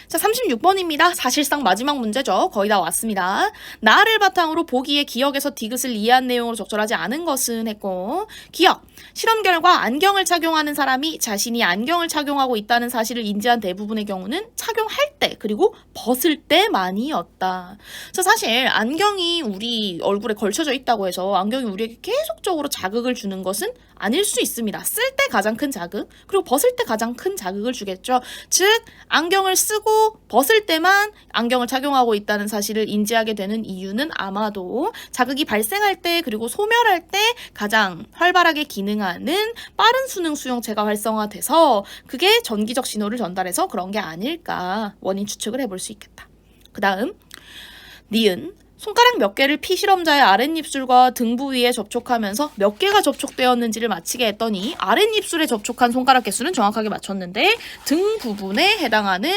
Speaker 1: 자, 36번입니다. 사실상 마지막 문제죠. 거의 다 왔습니다. 나를 바탕으로 보기에 기억에서 디귿을 이해한 내용으로 적절하지 않은 것은 했고 기억, 실험 결과 안경을 착용하는 사람이 자신이 안경을 착용하고 있다는 사실을 인지한 대부분의 경우는 착용할 때 그리고 벗을 때만이었다. 자, 사실 안경이 우리 얼굴에 걸쳐져 있다고 해서 안경이 우리에게 계속적으로 자극을 주는 것은 아닐 수 있습니다. 쓸 때 가장 큰 자극, 그리고 벗을 때 가장 큰 자극을 주겠죠. 즉 안경을 쓰고 차고 벗을 때만 안경을 착용하고 있다는 사실을 인지하게 되는 이유는 아마도 자극이 발생할 때 그리고 소멸할 때 가장 활발하게 기능하는 빠른 수능 수용체가 활성화돼서 그게 전기적 신호를 전달해서 그런 게 아닐까 원인 추측을 해볼 수 있겠다. 그 다음 니은 손가락 몇 개를 피실험자의 아랫입술과 등 부위에 접촉하면서 몇 개가 접촉되었는지를 맞히게 했더니 아랫입술에 접촉한 손가락 개수는 정확하게 맞췄는데 등 부분에 해당하는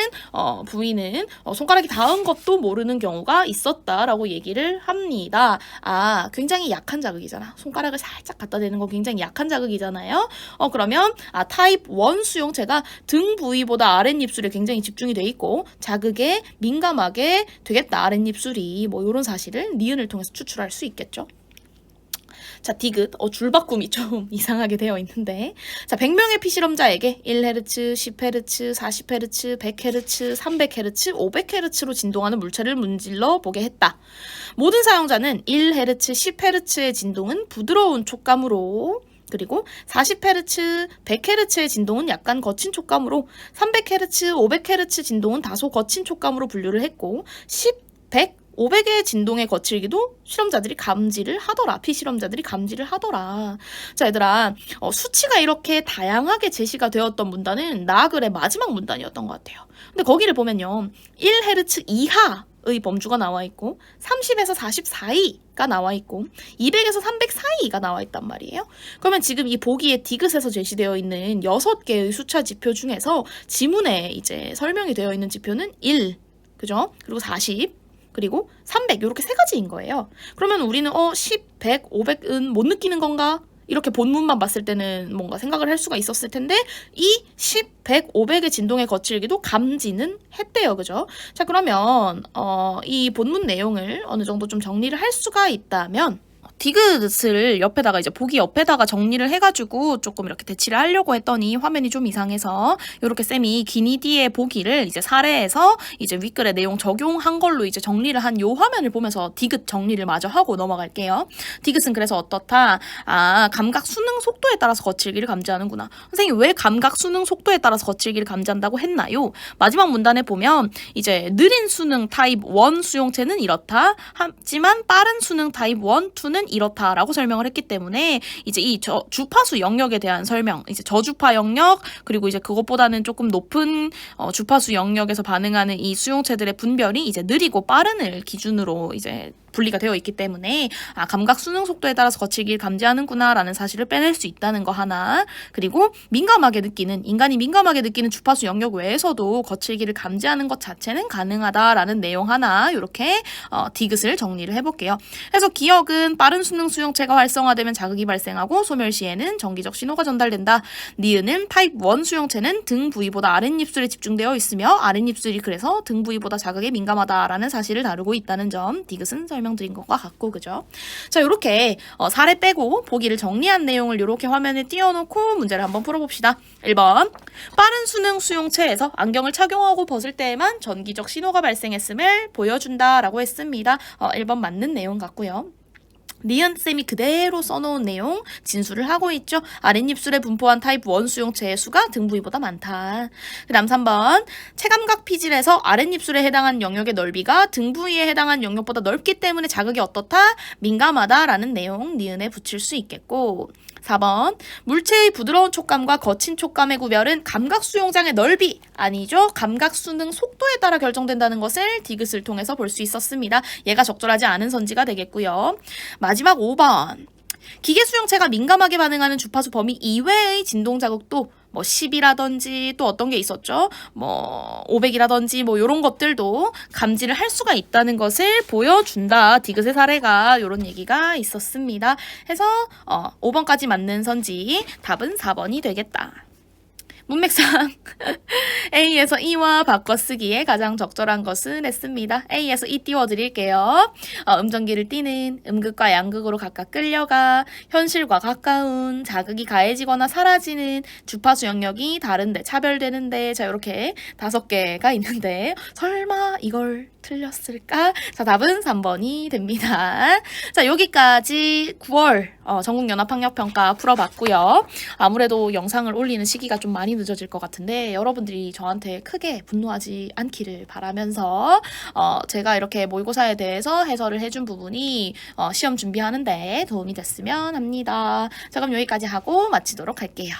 Speaker 1: 부위는 손가락이 닿은 것도 모르는 경우가 있었다라고 얘기를 합니다. 굉장히 약한 자극이잖아. 손가락을 살짝 갖다 대는 거 굉장히 약한 자극이잖아요. 그러면 타입 1 수용체가 등 부위보다 아랫입술에 굉장히 집중이 돼 있고 자극에 민감하게 되겠다. 아랫입술이 뭐 이런 사실을 니은을 통해서 추출할 수 있겠죠. 자, 디귿. 줄바꿈이 좀 이상하게 되어 있는데. 자, 100명의 피실험자에게 1Hz, 10Hz, 40Hz, 100Hz, 300Hz, 500Hz로 진동하는 물체를 문질러 보게 했다. 모든 사용자는 1Hz, 10Hz의 진동은 부드러운 촉감으로 그리고 40Hz, 100Hz의 진동은 약간 거친 촉감으로 300Hz, 500Hz 진동은 다소 거친 촉감으로 분류를 했고 10, 100, 500의 진동의 거칠기도 실험자들이 감지를 하더라. 피실험자들이 감지를 하더라. 자, 얘들아, 수치가 이렇게 다양하게 제시가 되었던 문단은 나그의 마지막 문단이었던 것 같아요. 근데 거기를 보면요. 1Hz 이하의 범주가 나와 있고 30에서 40 사이가 나와 있고 200에서 300 사이가 나와 있단 말이에요. 그러면 지금 이 보기에 디귿에서 제시되어 있는 6개의 수차 지표 중에서 지문에 이제 설명이 되어 있는 지표는 1, 그죠? 그리고 40, 그리고 300 이렇게 세 가지인 거예요. 그러면 우리는 10, 100, 500은 못 느끼는 건가? 이렇게 본문만 봤을 때는 뭔가 생각을 할 수가 있었을 텐데 이 10, 100, 500의 진동의 거칠기도 감지는 했대요. 그죠? 자, 그러면 이 본문 내용을 어느 정도 좀 정리를 할 수가 있다면 디귿을 옆에다가 이제 보기 옆에다가 정리를 해가지고 조금 이렇게 대치를 하려고 했더니 화면이 좀 이상해서 이렇게 쌤이 기니디의 보기를 이제 사례에서 이제 윗글의 내용 적용한 걸로 이제 정리를 한 요 화면을 보면서 디귿 정리를 마저 하고 넘어갈게요. 디귿은 그래서 어떻다? 감각 수능 속도에 따라서 거칠기를 감지하는구나. 선생님 왜 감각 수능 속도에 따라서 거칠기를 감지한다고 했나요? 마지막 문단에 보면 이제 느린 수능 타입 1 수용체는 이렇다. 하지만 빠른 수능 타입 1, 2는 이렇다라고 설명을 했기 때문에 이제 이 주파수 영역에 대한 설명, 이제 저주파 영역 그리고 이제 그것보다는 조금 높은 주파수 영역에서 반응하는 이 수용체들의 분별이 이제 느리고 빠른을 기준으로 이제 분리가 되어 있기 때문에 감각 수능 속도에 따라서 거칠기를 감지하는구나 라는 사실을 빼낼 수 있다는 거 하나. 그리고 인간이 민감하게 느끼는 주파수 영역 외에서도 거칠기를 감지하는 것 자체는 가능하다라는 내용 하나. 이렇게 디귿을 정리를 해볼게요. 그래서 기억은 빠른 수능 수용체가 활성화되면 자극이 발생하고 소멸 시에는 전기적 신호가 전달된다. 니은은 타입 1 수용체는 등 부위보다 아랫입술에 집중되어 있으며 아랫입술이 그래서 등 부위보다 자극에 민감하다라는 사실을 다루고 있다는 점 디귿은 설명드린 것과 같고, 그죠? 자, 요렇게 사례 빼고 보기를 정리한 내용을 요렇게 화면에 띄워놓고 문제를 한번 풀어봅시다. 1번 빠른 수능 수용체에서 안경을 착용하고 벗을 때에만 전기적 신호가 발생했음을 보여준다 라고 했습니다. 1번 맞는 내용 같고요. 니은쌤이 그대로 써놓은 내용 진술을 하고 있죠. 아랫입술에 분포한 타입 1 수용체의 수가 등 부위보다 많다. 그 다음 3번 체감각 피질에서 아랫입술에 해당한 영역의 넓이가 등 부위에 해당한 영역보다 넓기 때문에 자극이 어떻다? 민감하다라는 내용 니은에 붙일 수 있겠고 4번 물체의 부드러운 촉감과 거친 촉감의 구별은 감각 수용장의 넓이 아니죠. 감각 수능 속도에 따라 결정된다는 것을 디귿을 통해서 볼 수 있었습니다. 얘가 적절하지 않은 선지가 되겠고요. 마지막 5번 기계 수용체가 민감하게 반응하는 주파수 범위 이외의 진동 자극도 뭐 10이라든지 또 어떤 게 있었죠? 뭐 500이라든지 뭐 이런 것들도 감지를 할 수가 있다는 것을 보여준다. 디귿의 사례가 이런 얘기가 있었습니다. 해서 5번까지 맞는 선지 답은 4번이 되겠다. 문맥상 A에서 E와 바꿔쓰기에 가장 적절한 것은 했습니다. A에서 E 띄워드릴게요. 음정기를 띠는, 음극과 양극으로 각각 끌려가, 현실과 가까운, 자극이 가해지거나 사라지는, 주파수 영역이 다른데, 차별되는데, 자 이렇게 5개가 있는데 설마 이걸 틀렸을까? 자, 답은 3번이 됩니다. 자, 여기까지 9월 전국연합학력평가 풀어봤고요. 아무래도 영상을 올리는 시기가 좀 많이 늦어질 것 같은데 여러분들이 저한테 크게 분노하지 않기를 바라면서 제가 이렇게 모의고사에 대해서 해설을 해준 부분이 시험 준비하는데 도움이 됐으면 합니다. 자, 그럼 여기까지 하고 마치도록 할게요.